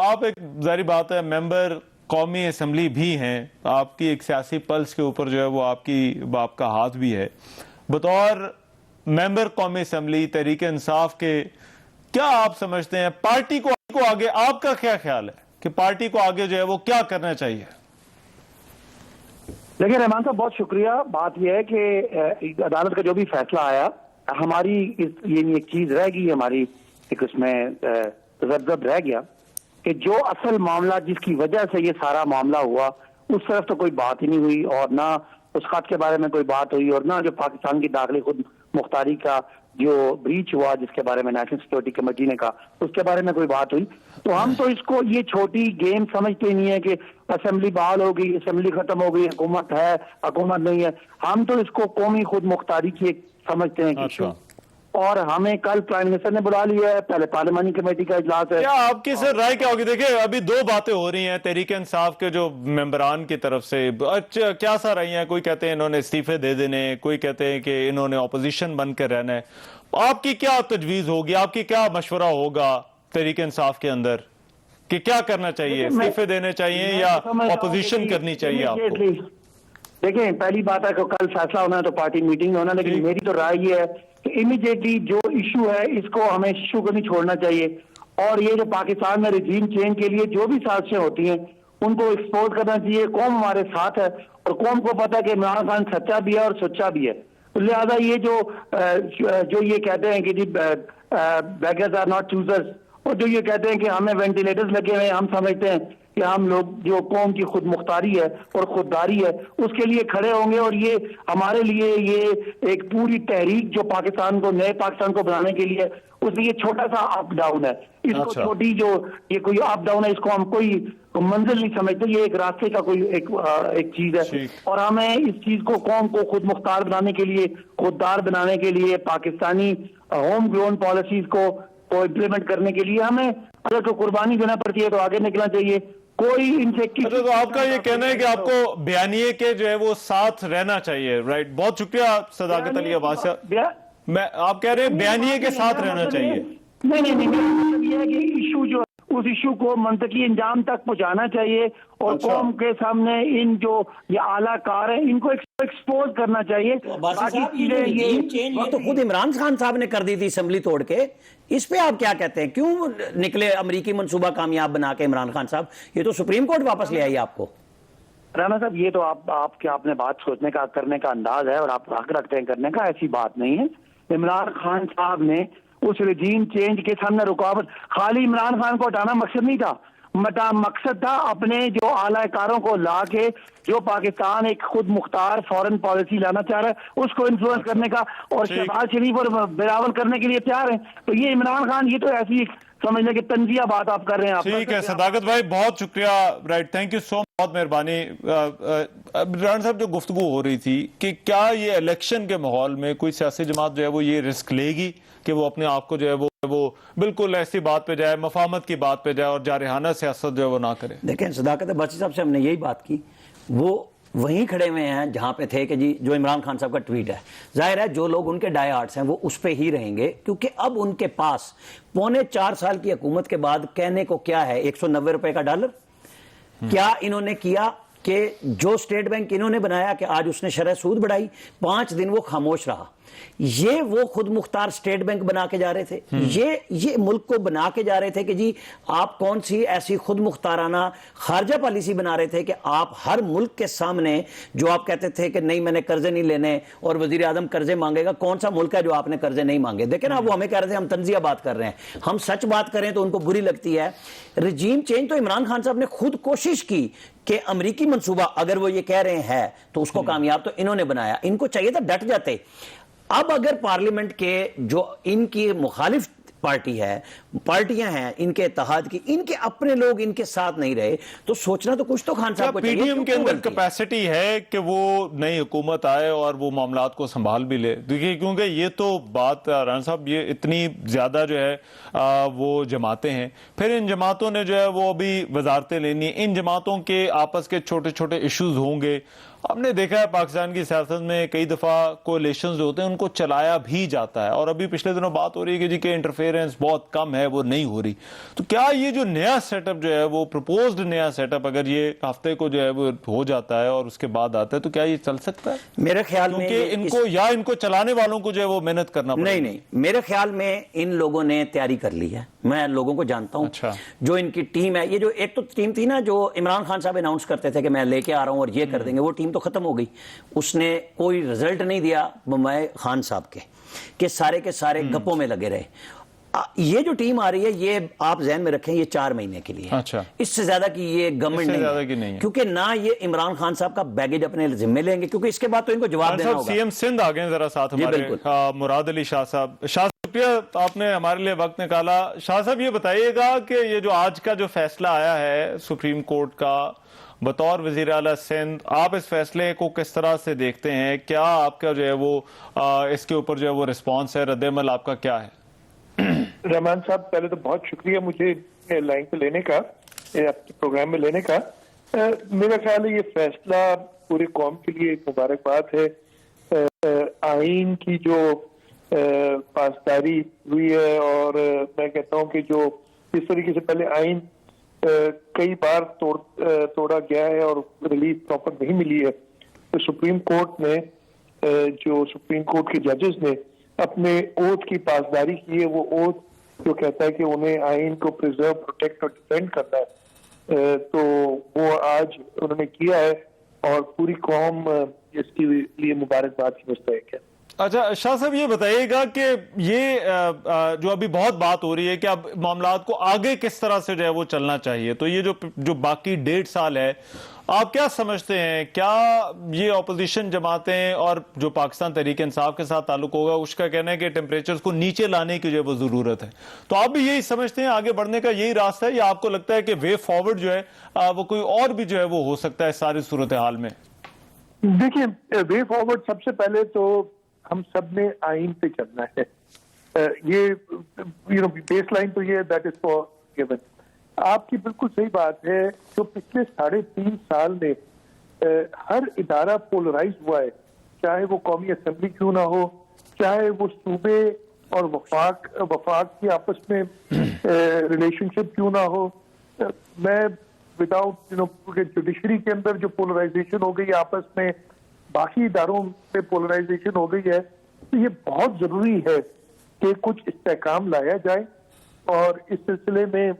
آپ ایک ظاہری بات ہے ممبر قومی اسمبلی بھی ہیں، آپ کی ایک سیاسی پلس کے اوپر جو ہے وہ آپ کا ہاتھ بھی ہے، بطور ممبر قومی اسمبلی تحریک انصاف کے کیا آپ سمجھتے ہیں پارٹی کو آگے، آپ کا کیا خیال ہے کہ پارٹی کو آگے جو ہے وہ کیا کرنا چاہیے؟ دیکھیں رحمان صاحب بہت شکریہ، بات یہ ہے کہ عدالت کا جو بھی فیصلہ آیا ہماری یہ ایک چیز رہ گئی، ہماری ایک اس میں تذبذب رہ گیا کہ جو اصل معاملہ جس کی وجہ سے یہ سارا معاملہ ہوا اس طرف تو کوئی بات ہی نہیں ہوئی، اور نہ اس خط کے بارے میں کوئی بات ہوئی، اور نہ جو پاکستان کی داخلی خود مختاری کا جو بریچ ہوا جس کے بارے میں نیشنل سیکورٹی کمیٹی نے کہا اس کے بارے میں کوئی بات ہوئی۔ تو ہم تو اس کو یہ چھوٹی گیم سمجھتے نہیں ہے کہ اسمبلی بحال ہو گئی، اسمبلی ختم ہو گئی، حکومت ہے حکومت نہیں ہے، ہم تو اس کو قومی خود مختاری کی ایک سمجھتے ہیں کہ اور ہمیں کل پرائم منسٹر نے بلا لیا ہے، پہلے پارلیمانی کمیٹی کا اجلاس ہے۔ کیا آپ کی سر رائے کیا ہوگی؟ دیکھیں ابھی 2 باتیں ہو رہی ہیں تحریک انصاف کے جو ممبران کی طرف سے، کیا سا رہی ہیں؟ کوئی کہتے ہیں انہوں نے استعفے دے دینے، کوئی کہتے ہیں کہ انہوں نے اپوزیشن بن کر رہنا ہے، آپ کی کیا تجویز ہوگی، آپ کی کیا مشورہ ہوگا تحریک انصاف کے اندر کہ کیا کرنا چاہیے، استعفے دینے چاہیے یا اپوزیشن کرنی چاہیے آپ کو؟ دیکھیں پہلی بات ہے کہ کل فیصلہ ہونا ہے تو پارٹی میٹنگ ہونا، لیکن میری تو رائے یہ ہے کہ امیڈیٹلی جو ایشو ہے اس کو ہمیں ایشو کو نہیں چھوڑنا چاہیے، اور یہ جو پاکستان میں رجیم چینج کے لیے جو بھی سازشیں ہوتی ہیں ان کو ایکسپوز کرنا چاہیے۔ قوم ہمارے ساتھ ہے اور قوم کو پتا ہے کہ عمران خان سچا بھی ہے اور سچا بھی ہے، لہذا یہ جو یہ کہتے ہیں کہ جی بیگرز آر ناٹ چوزرز، اور جو یہ کہتے ہیں کہ ہمیں وینٹیلیٹرز لگے ہوئے ہیں، ہم سمجھتے ہیں کہ ہم لوگ جو قوم کی خود مختاری ہے اور خودداری ہے اس کے لیے کھڑے ہوں گے، اور یہ ہمارے لیے یہ ایک پوری تحریک جو پاکستان کو نئے پاکستان کو بنانے کے لیے اس میں یہ چھوٹا سا اپ ڈاؤن ہے، اس کو چھوٹی جو یہ کوئی اپ ڈاؤن ہے اس کو ہم کوئی منزل نہیں سمجھتے، یہ ایک راستے کا کوئی ایک چیز ہے، اور ہمیں اس چیز کو قوم کو خود مختار بنانے کے لیے، خوددار بنانے کے لیے، پاکستانی ہوم گرون پالیسیز کو امپلیمنٹ کرنے کے لیے ہمیں اگر کوئی قربانی دینا پڑتی ہے تو آگے نکلنا چاہیے۔ کوئی ان سے تو آپ کا یہ کہنا ہے کہ آپ کو بیانیے کے جو ہے وہ ساتھ رہنا چاہیے، رائٹ؟ بہت شکریہ صداقت علی عباسی، آپ کہہ رہے ہیں بیانیے کے ساتھ رہنا چاہیے؟ نہیں میرا مطلب یہ ہے کہ ایشو جو اس ایشو کو منطقی انجام تک پہنچانا چاہیے، اور قوم کے سامنے ان جو یہ اعلیٰ کار ہیں ان کو ایکسپوز کرنا چاہیے۔ یہ تو خود عمران خان صاحب نے کر دی تھی اسمبلی توڑ کے، اس پہ آپ کیا کہتے ہیں؟ کیوں نکلے امریکی منصوبہ کامیاب بنا کے عمران خان صاحب؟ یہ تو سپریم کورٹ واپس لے آئی آپ کو۔ رانا صاحب یہ تو آپ نے بات سوچنے کا کرنے کا انداز ہے اور آپ حق رکھتے ہیں کرنے کا، ایسی بات نہیں ہے۔ عمران خان صاحب نے اس رجیم چینج کے سامنے رکاوٹ، خالی عمران خان کو ہٹانا مقصد نہیں تھا، مقصد تھا اپنے جو اعلی کاروں کو لا کے جو پاکستان ایک خود مختار فورن پالیسی لانا چاہ رہا ہے اس کو انفلوئنس کرنے کا اور شہباز شریف اور بلاول کرنے کے لیے تیار ہیں. تو یہ عمران خان یہ تو ایسی سمجھ لیں کہ تنزیہ بات آپ کر رہے ہیں. ٹھیک ہے صداقت بھائی بہت شکریہ. رائٹ تھینک یو سو بہت مہربانی. عمران صاحب جو گفتگو ہو رہی تھی کہ کیا یہ الیکشن کے ماحول میں کوئی سیاسی جماعت جو ہے وہ یہ رسک لے گی کہ وہ اپنے آپ کو جو ہے وہ بالکل ایسی بات پہ جائے, مفاہمت کی بات پہ جائے اور جارحانہ سیاست جو ہے وہ نہ کرے. دیکھیں صداقت بچی صاحب سے ہم نے یہی بات کی, وہ وہیں کھڑے ہوئے ہیں جہاں پہ تھے کہ جی جو عمران خان صاحب کا ٹویٹ ہے, ظاہر ہے جو لوگ ان کے ڈائی ہارڈس ہیں وہ اس پہ ہی رہیں گے, کیونکہ اب ان کے پاس 4.25 سال کی حکومت کے بعد کہنے کو کیا ہے, 190 روپے کا ڈالر. کیا انہوں نے کیا کہ جو سٹیٹ بینک انہوں نے بنایا کہ آج اس نے شرح سود بڑھائی, 5 دن وہ خاموش رہا. یہ وہ خود مختار سٹیٹ بینک بنا کے جا رہے تھے, یہ ملک کو بنا کے جا رہے تھے کہ جی آپ کون سی ایسی خود مختارانہ خارجہ پالیسی بنا رہے تھے کہ آپ ہر ملک کے سامنے جو آپ کہتے تھے کہ نہیں میں نے قرضے نہیں لینے اور وزیر اعظم قرضے مانگے گا, کون سا ملک ہے جو آپ نے قرضے نہیں مانگے. دیکھیں نا وہ ہمیں کہہ رہے تھے ہم تنزیہ بات کر رہے ہیں, ہم سچ بات کریں تو ان کو بری لگتی ہے. رجیم چینج تو عمران خان صاحب نے خود کوشش کی کہ امریکی منصوبہ اگر وہ یہ کہہ رہے ہیں تو اس کو کامیاب تو انہوں نے بنایا, ان کو چاہیے تھا ڈٹ جاتے. اب اگر پارلیمنٹ کے جو ان کی مخالف پارٹی ہے, پارٹیاں ہیں ان کے اتحاد کی, ان کے اپنے لوگ ان کے ساتھ نہیں رہے تو سوچنا تو کچھ تو خان صاحب کو چاہیے. پی ڈی ایم کے اندر کیپیسٹی ہے کہ وہ نئی حکومت آئے اور وہ معاملات کو سنبھال بھی لے, کیونکہ یہ تو بات رانا صاحب یہ اتنی زیادہ جو ہے وہ جماعتیں ہیں, پھر ان جماعتوں نے جو ہے وہ ابھی وزارتیں لینی, ان جماعتوں کے آپس کے چھوٹے چھوٹے ایشوز ہوں گے. ہم نے دیکھا ہے پاکستان کی سیاست میں کئی دفعہ کولیشنز جو ہوتے ہیں ان کو چلایا بھی جاتا ہے, اور ابھی پچھلے دنوں بات ہو رہی ہے کہ جی کہ انٹرفیئرنس بہت کم ہے, وہ نہیں ہو رہی. تو کیا یہ جو نیا سیٹ اپ جو ہے وہ پروپوزڈ نیا سیٹ اپ اگر یہ ہفتے کو جو ہے وہ ہو جاتا ہے اور اس کے بعد آتا ہے تو کیا یہ چل سکتا ہے؟ میرے خیال میں کیونکہ ان کو چلانے والوں کو جو ہے وہ محنت کرنا پڑے. نہیں, میرے خیال میں ان لوگوں نے تیاری کر لی ہے, میں لوگوں کو جانتا ہوں. جو ان کی ٹیم ہے, یہ جو ایک تو ٹیم تھی نا جو عمران خان صاحب اناؤنس کرتے تھے کہ میں لے کے آ رہا ہوں اور یہ کر دیں گے, وہ ٹیم تو ختم ہو گئی. اس نے کوئی رزلٹ نہیں دیا بمائے خان صاحب کے کہ سارے کے سارے گپوں میں لگے رہے. یہ جو ٹیم آ رہی ہے یہ آپ ذہن میں رکھیں یہ 4 مہینے کے لیے, اس سے زیادہ کی یہ گورنمنٹ نہیں ہے, کیونکہ نہ یہ عمران خان صاحب کا بیگیج اپنے ذمہ لیں گے, کیونکہ اس کے بعد تو ان کو جواب دینا ہوگا. سی ایم سندھ آ گئے ذرا ساتھ ہمارے, مراد علی شاہ صاحب. شاہ شکریہ آپ نے ہمارے لیے وقت نکالا. شاہ صاحب یہ بتائیے گا کہ یہ جو آج کا جو فیصلہ آیا ہے سپریم کورٹ کا بطور وزیر اعلیٰ سندھ, آپ اس فیصلے کو کس طرح سے دیکھتے ہیں؟ کیا آپ کا جو ہے وہ اس کے اوپر جو ہے وہ رسپانس ہے, رد عمل آپ کا کیا ہے؟ رحمان صاحب پہلے تو بہت شکریہ مجھے لائن پہ لینے کا, آپ کے پروگرام میں لینے کا. میرا خیال ہے یہ فیصلہ پوری قوم کے لیے ایک مبارکباد ہے. آئین کی جو پاسداری ہوئی ہے, اور میں کہتا ہوں کہ جو اس طریقے سے پہلے آئین کئی بار توڑا گیا ہے اور ریلیز پراپر نہیں ملی ہے, تو سپریم کورٹ نے جو سپریم کورٹ کے ججز نے اپنے اوتھ کی پاسداری کی ہے, وہ اوتھ جو کہتا ہے کہ انہیں آئین کو پریزرو, پروٹیکٹ اور ڈیفینڈ کرنا ہے, تو وہ آج انہوں نے کیا ہے اور پوری قوم اس کے لیے مبارکباد کی مستحق ہے. اچھا شاہ صاحب یہ بتائیے گا کہ یہ جو ابھی بہت بات ہو رہی ہے کہ اب معاملات کو آگے کس طرح سے جو ہے وہ چلنا چاہیے, تو یہ جو باقی 1.5 سال ہے آپ کیا سمجھتے ہیں, کیا یہ اپوزیشن جماعتیں اور جو پاکستان تحریک انصاف کے ساتھ تعلق ہوگا اس کا کہنا ہے کہ ٹیمپریچرز کو نیچے لانے کی جو ہے وہ ضرورت ہے, تو آپ بھی یہی سمجھتے ہیں آگے بڑھنے کا یہی راستہ ہے, یا آپ کو لگتا ہے کہ وے فارورڈ جو ہے وہ کوئی اور بھی جو ہے وہ ہو سکتا ہے ساری صورتحال میں؟ دیکھیں وے فارورڈ سب سے پہلے تو ہم سب نے آئین پہ چلنا ہے. یہ بیس لائن تو یہ دیٹ از فار گیون. آپ کی بالکل صحیح بات ہے, جو پچھلے 3.5 سال میں ہر ادارہ پولرائز ہوا ہے, چاہے وہ قومی اسمبلی کیوں نہ ہو, چاہے وہ صوبے اور وفاق کی آپس میں ریلیشن شپ کیوں نہ ہو. میں وداؤٹ جوڈیشری کے اندر جو پولرائزیشن ہو گئی آپس میں, باقی اداروں میں پولرائزیشن ہو گئی ہے, تو یہ بہت ضروری ہے کہ کچھ استحکام لایا جائے, اور اس سلسلے میں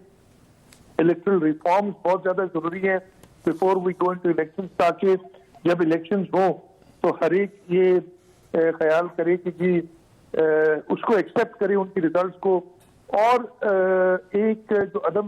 الیکٹرل ریفارمز بہت زیادہ ضروری ہیں before we go into elections, تاکہ جب الیکشنز ہوں تو ہر ایک یہ خیال کرے کہ جی اس کو ایکسپٹ کرے ان کی ریزلٹس کو, اور ایک جو عدم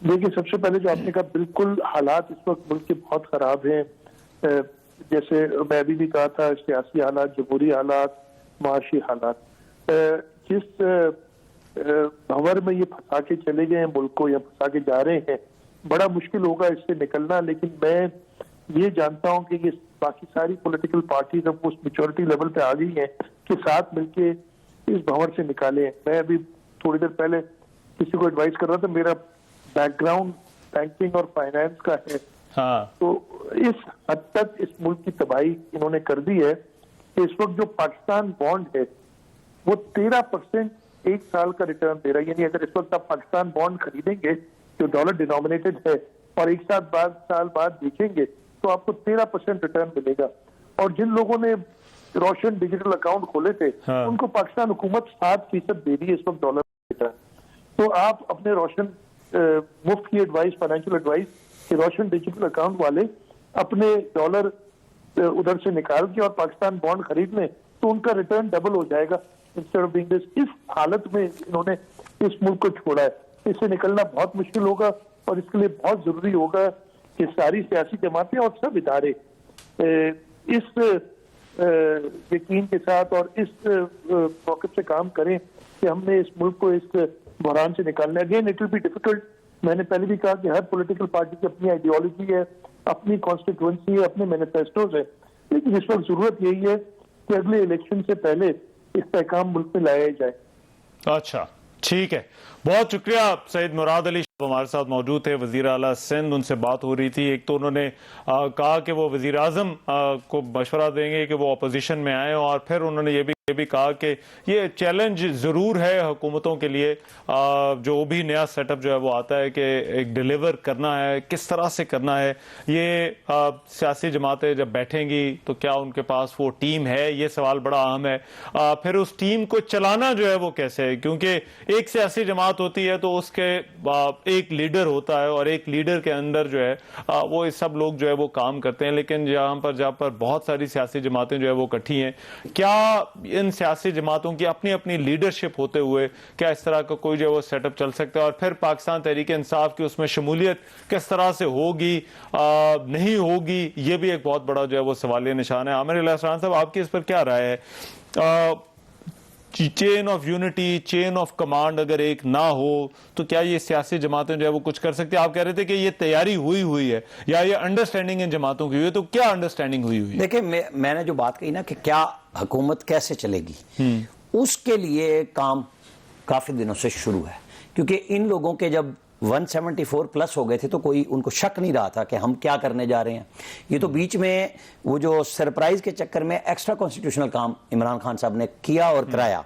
دیکھیے سب سے پہلے جو آپ نے کہا بالکل حالات اس وقت ملک کے بہت خراب ہیں. جیسے میں ابھی بھی کہا تھا سیاسی حالات, جمہوری حالات, معاشی حالات. جس بھنور میں یہ پھنسا کے چلے گئے ہیں ملک کو یا پھنسا کے جا رہے ہیں, بڑا مشکل ہوگا اس سے نکلنا. لیکن میں یہ جانتا ہوں کہ یہ باقی ساری پولیٹیکل پارٹیز اب اس میچورٹی لیول پہ آ گئی ہیں کہ ساتھ مل کے اس بھنور سے نکالیں. میں ابھی تھوڑی دیر پہلے کسی کو ایڈوائز کر رہا تھا, میرا بیک گراؤنڈ بینکنگ اور فائنانس کا ہے. تو اس حد تک اس ملک کی تباہی انہوں نے کر دی ہے کہ اس وقت جو پاکستان بانڈ ہے وہ 13% ایک سال کا ریٹرن دے رہا ہے. یعنی اگر اس وقت آپ پاکستان بانڈ خریدیں گے جو ڈالر ڈینومینیٹڈ ہے اور ایک سال بعد دیکھیں گے تو آپ کو 13% ریٹرن ملے گا. اور جن لوگوں نے روشن ڈیجیٹل اکاؤنٹ کھولے تھے ان کو پاکستان حکومت 7% دے رہی ہے اس وقت ڈالر ریٹرن. تو آپ اپنے روشن مفت کی ایڈوائس, فائنینشیل ایڈوائس کہ روشن ڈیجیٹل اکاؤنٹ والے اپنے ڈالر ادھر سے نکال کے اور پاکستان بانڈ خرید لیں تو ان کا ریٹرن ڈبل ہو جائے گا. انسٹیڈ آف بینگ دس, اس حالت میں انہوں نے اس ملک کو چھوڑا ہے. اس سے نکلنا بہت مشکل ہوگا اور اس کے لیے بہت ضروری ہوگا کہ ساری سیاسی جماعتیں اور سب ادارے اس یقین کے ساتھ اور اس موقف سے کام کریں کہ ہم نے اس ملک کو اس بحران سے نکالنا ہے. Again it will be difficult. میں نے پہلے بھی کہا کہ ہر پولیٹیکل پارٹی کی اپنی آئیڈیالوجی ہے, اپنی کانسٹیٹوئنسی ہے, اپنے مینیفیسٹوز ہے. لیکن اس وقت ضرورت یہی ہے کہ اگلے الیکشن سے پہلے استحکام ملک میں لایا جائے. اچھا ٹھیک ہے, بہت شکریہ. سید مراد علی ہمارے ساتھ موجود تھے, وزیر اعلیٰ سندھ. ان سے بات ہو رہی تھی. ایک تو انہوں نے کہا کہ وہ وزیر اعظم کو مشورہ دیں گے کہ وہ اپوزیشن میں آئیں, اور پھر انہوں نے یہ بھی کہا کہ یہ چیلنج ضرور ہے حکومتوں کے لیے جو بھی نیا سیٹ اپ جو ہے وہ آتا ہے کہ ایک ڈیلیور کرنا ہے, کس طرح سے کرنا ہے. یہ سیاسی جماعتیں جب بیٹھیں گی تو کیا ان کے پاس وہ ٹیم ہے, یہ سوال بڑا اہم ہے. پھر اس ٹیم کو چلانا جو ہے وہ کیسے ہے, کیونکہ ایک سیاسی جماعت ہوتی ہے تو اس کے ایک لیڈر ہوتا ہے اور ایک لیڈر کے اندر جو ہے وہ سب لوگ جو ہے وہ کام کرتے ہیں. لیکن جہاں پر بہت ساری سیاسی جماعتیں جو ہے وہ اکٹھی ہیں, کیا ان سیاسی جماعتوں کی اپنی اپنی لیڈرشپ ہوتے ہوئے کیا اس طرح کا کوئی جو ہے وہ سیٹ اپ چل سکتا ہے؟ اور پھر پاکستان تحریک انصاف کی اس میں شمولیت کس طرح سے ہوگی نہیں ہوگی, یہ بھی ایک بہت بڑا جو ہے وہ سوالیہ نشان ہے. عامر علیہ السلام صاحب, آپ کی اس پر کیا رائے ہے؟ Chain of unity, chain of command اگر ایک نہ ہو تو کیا یہ سیاسی جماعتیں جو ہے وہ کچھ کر سکتے ہیں؟ آپ کہہ رہے تھے کہ یہ تیاری ہوئی ہے یا یہ انڈرسٹینڈنگ ان جماعتوں کی ہوئی ہے, تو کیا انڈرسٹینڈنگ ہوئی ہے؟ دیکھیں میں نے جو بات کہی نا کہ کیا حکومت کیسے چلے گی, اس کے لیے کام کافی دنوں سے شروع ہے. کیونکہ ان لوگوں کے جب 174 پلس ہو گئے تھے تو کوئی ان کو شک نہیں رہا تھا کہ ہم کیا کرنے جا رہے ہیں. یہ تو بیچ میں وہ جو سرپرائز کے چکر میں ایکسٹرا کانسٹیٹیوشنل کام عمران خان صاحب نے کیا اور کرایا,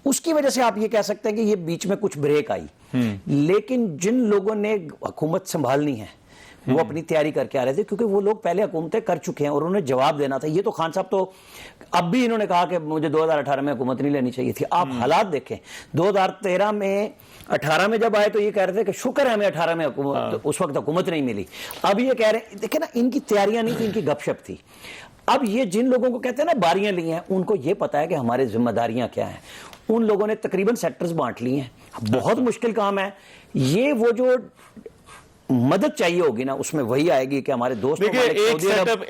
اس کی وجہ سے آپ یہ کہہ سکتے ہیں کہ یہ بیچ میں کچھ بریک آئی. لیکن جن لوگوں نے حکومت سنبھالنی ہے وہ اپنی تیاری کر کے آ رہے تھے, کیونکہ وہ لوگ پہلے حکومتیں کر چکے ہیں اور انہوں نے جواب دینا تھا. یہ تو خان صاحب تو اب بھی انہوں نے کہا کہ مجھے 2018 میں حکومت نہیں لینی چاہیے تھی. آپ حالات دیکھیں, 2013 میں 18 میں جب آئے تو یہ کہہ رہے تھے کہ شکر ہے ہمیں 18 میں اس وقت حکومت نہیں ملی. اب یہ کہہ رہے ہیں, دیکھیں نا, ان کی تیاریاں نہیں تھی, ان کی گپ شپ تھی. اب یہ جن لوگوں کو کہتے ہیں نا باریاں لی ہیں, ان کو یہ پتا ہے کہ ہمارے ذمہ داریاں کیا ہیں. ان لوگوں نے تقریباً سیکٹرز بانٹ لی ہیں. بہت مشکل کام ہے یہ. وہ جو مدد چاہیے ہوگی نا, اس میں وہی آئے گی کہ ہمارے دوست. ایک سیٹ اپ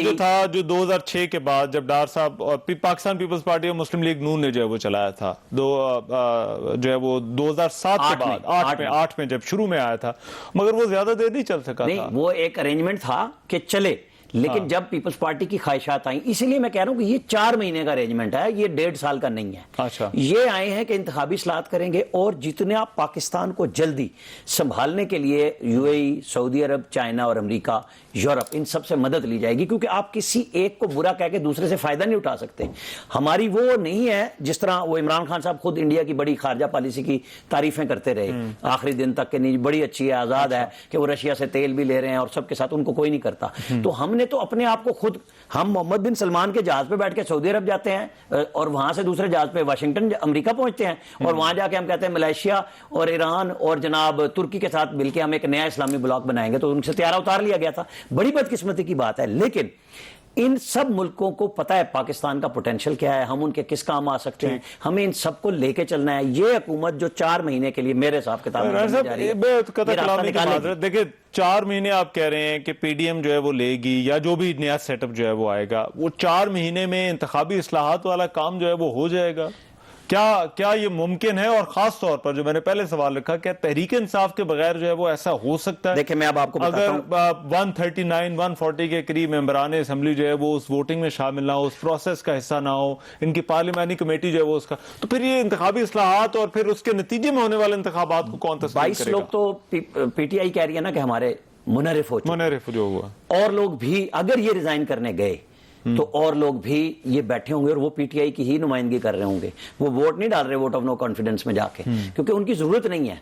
جو تھا جو 2006 کے بعد جب ڈار صاحب اور پاکستان پیپلز پارٹی اور مسلم لیگ نون نے جو ہے وہ چلایا تھا, جو ہے وہ 2007 کے بعد 8 میں جب شروع میں آیا تھا, مگر وہ زیادہ دیر نہیں چل سکا تھا. وہ ایک ارینجمنٹ تھا کہ چلے, لیکن جب پیپلز پارٹی کی خواہشات آئیں, اسی لیے میں کہہ رہا ہوں کہ یہ 4 مہینے کا ارینجمنٹ ہے, یہ 1.5 سال کا نہیں ہے. یہ آئے ہیں کہ انتخابی اصلاحات کریں گے اور جتنا پاکستان کو جلدی سنبھالنے کے لیے UAE, سعودی عرب, چائنا اور امریکہ, یورپ, ان سب سے مدد لی جائے گی. کیونکہ آپ کسی ایک کو برا کہہ کے دوسرے سے فائدہ نہیں اٹھا سکتے. ہماری وہ نہیں ہے جس طرح وہ عمران خان صاحب خود انڈیا کی بڑی خارجہ پالیسی کی تعریفیں کرتے رہے آخری دن تک کہ نہیں بڑی اچھی ہے, آزاد ہے, کہ وہ رشیا سے تیل بھی لے رہے ہیں اور سب کے ساتھ ان کو کوئی نہیں کرتا. تو ہم نے تو اپنے آپ کو خود, ہم محمد بن سلمان کے جہاز پہ بیٹھ کے سعودی عرب جاتے ہیں اور وہاں سے دوسرے جہاز پہ واشنگٹن امریکہ پہنچتے ہیں, اور وہاں جا کے ہم کہتے ہیں ملائیشیا اور ایران اور جناب ترکی کے ساتھ مل کے ہم ایک نیا اسلامی بلاک بنائیں گے. تو ان سے تیارہ اتار لیا گیا تھا. بڑی بدقسمتی کی بات ہے. لیکن ان سب ملکوں کو پتہ ہے پاکستان کا پوٹینشل کیا ہے, ہم ان کے کس کام آ سکتے ہیں, ہمیں ان سب کو لے کے چلنا ہے. یہ حکومت جو 4 مہینے کے لیے میرے حساب کتاب دیکھیں 4 مہینے آپ کہہ رہے ہیں کہ پی ڈی ایم جو ہے وہ لے گی یا جو بھی نیا سیٹ اپ جو ہے وہ آئے گا, وہ 4 مہینے میں انتخابی اصلاحات والا کام جو ہے وہ ہو جائے گا؟ کیا یہ ممکن ہے؟ اور خاص طور پر جو میں نے پہلے سوال رکھا, کیا تحریک انصاف کے بغیر جو ہے وہ ایسا ہو سکتا ہے؟ دیکھیں میں اب آپ کو بتاتا ہوں, اگر 139 140 کے قریب ممبران اسمبلی جو ہے وہ اس ووٹنگ میں شامل نہ ہو, اس پروسیس کا حصہ نہ ہو, ان کی پارلیمانی کمیٹی جو ہے وہ اس کا, تو پھر یہ انتخابی اصلاحات اور پھر اس کے نتیجے میں ہونے والے انتخابات کو کون تسلیم کرے گا؟ 22 لوگ تو پی ٹی آئی کہہ رہی ہے نا کہ ہمارے منحرف ہو چکے, منحرف جو ہوا, اور لوگ بھی اگر یہ ریزائن کرنے گئے تو اور لوگ بھی یہ بیٹھے ہوں گے اور وہ پی ٹی آئی کی ہی نمائندگی کر رہے ہوں گے, وہ ووٹ نہیں ڈال رہے ووٹ آف نو کانفیڈنس میں جا کے, کیونکہ ان کی ضرورت نہیں ہے.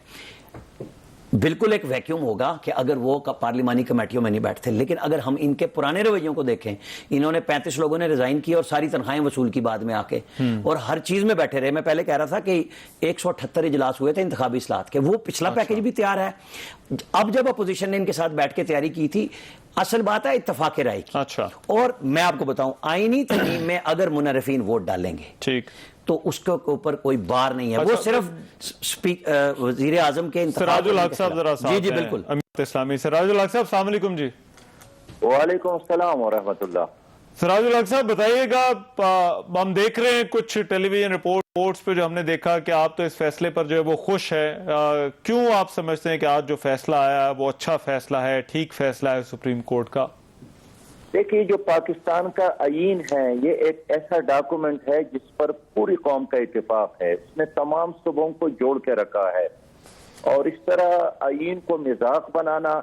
بالکل ایک ویکیوم ہوگا کہ اگر وہ پارلیمانی کمیٹیوں میں نہیں بیٹھتے. لیکن اگر ہم ان کے پرانے رویوں کو دیکھیں, انہوں نے 35 لوگوں نے ریزائن کیا اور ساری تنخواہیں وصول کی بعد میں آ کے, اور ہر چیز میں بیٹھے رہے. میں پہلے کہہ رہا تھا کہ 178 اجلاس ہوئے تھے انتخابی اصلاحات کے, وہ پچھلا پیکج بھی تیار ہے. اب جب اپوزیشن نے ان کے ساتھ بیٹھ کے تیاری کی تھی, اصل بات ہے اتفاق رائے کی. اچھا, اور میں آپ کو بتاؤں آئینی ترمیم میں اگر منحرفین ووٹ ڈالیں گے ٹھیک, تو اس کے اوپر کوئی بار نہیں ہے. وہ صرف وزیر اعظم کے سراج الحق صاحب ذرا جی جی بالکل امت اسلامی. سراج الحق صاحب السلام علیکم. جی وعلیکم السلام ورحمۃ اللہ. سراج الحق صاحب بتائیے گا, ہم دیکھ رہے ہیں کچھ ٹیلی ویژن رپورٹس پہ جو ہم نے دیکھا کہ آپ تو اس فیصلے پر جو ہے وہ خوش ہے, کیوں آپ سمجھتے ہیں کہ آج جو فیصلہ آیا وہ اچھا فیصلہ ہے, ٹھیک فیصلہ ہے سپریم کورٹ کا؟ دیکھیے جو پاکستان کا آئین ہے یہ ایک ایسا ڈاکومنٹ ہے جس پر پوری قوم کا اتفاق ہے, اس نے تمام صوبوں کو جوڑ کے رکھا ہے, اور اس طرح آئین کو مذاق بنانا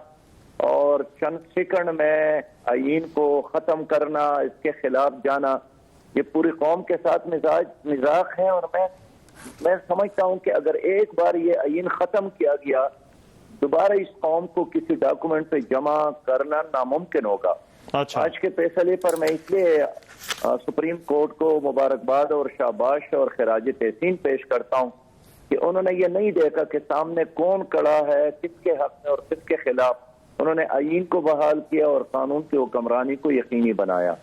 اور چند سیکنڈ میں آئین کو ختم کرنا, اس کے خلاف جانا, یہ پوری قوم کے ساتھ مذاق ہے. اور میں سمجھتا ہوں کہ اگر ایک بار یہ آئین ختم کیا گیا, دوبارہ اس قوم کو کسی ڈاکومنٹ پہ جمع کرنا ناممکن ہوگا. آج کے فیصلے پر میں اس لیے سپریم کورٹ کو مبارکباد اور شاباش اور خراج تحسین پیش کرتا ہوں کہ انہوں نے یہ نہیں دیکھا کہ سامنے کون کڑا ہے, کس کے حق میں اور کس کے خلاف. انہوں نے آئین کو بحال کیا اور قانون کی حکمرانی کو یقینی بنایا.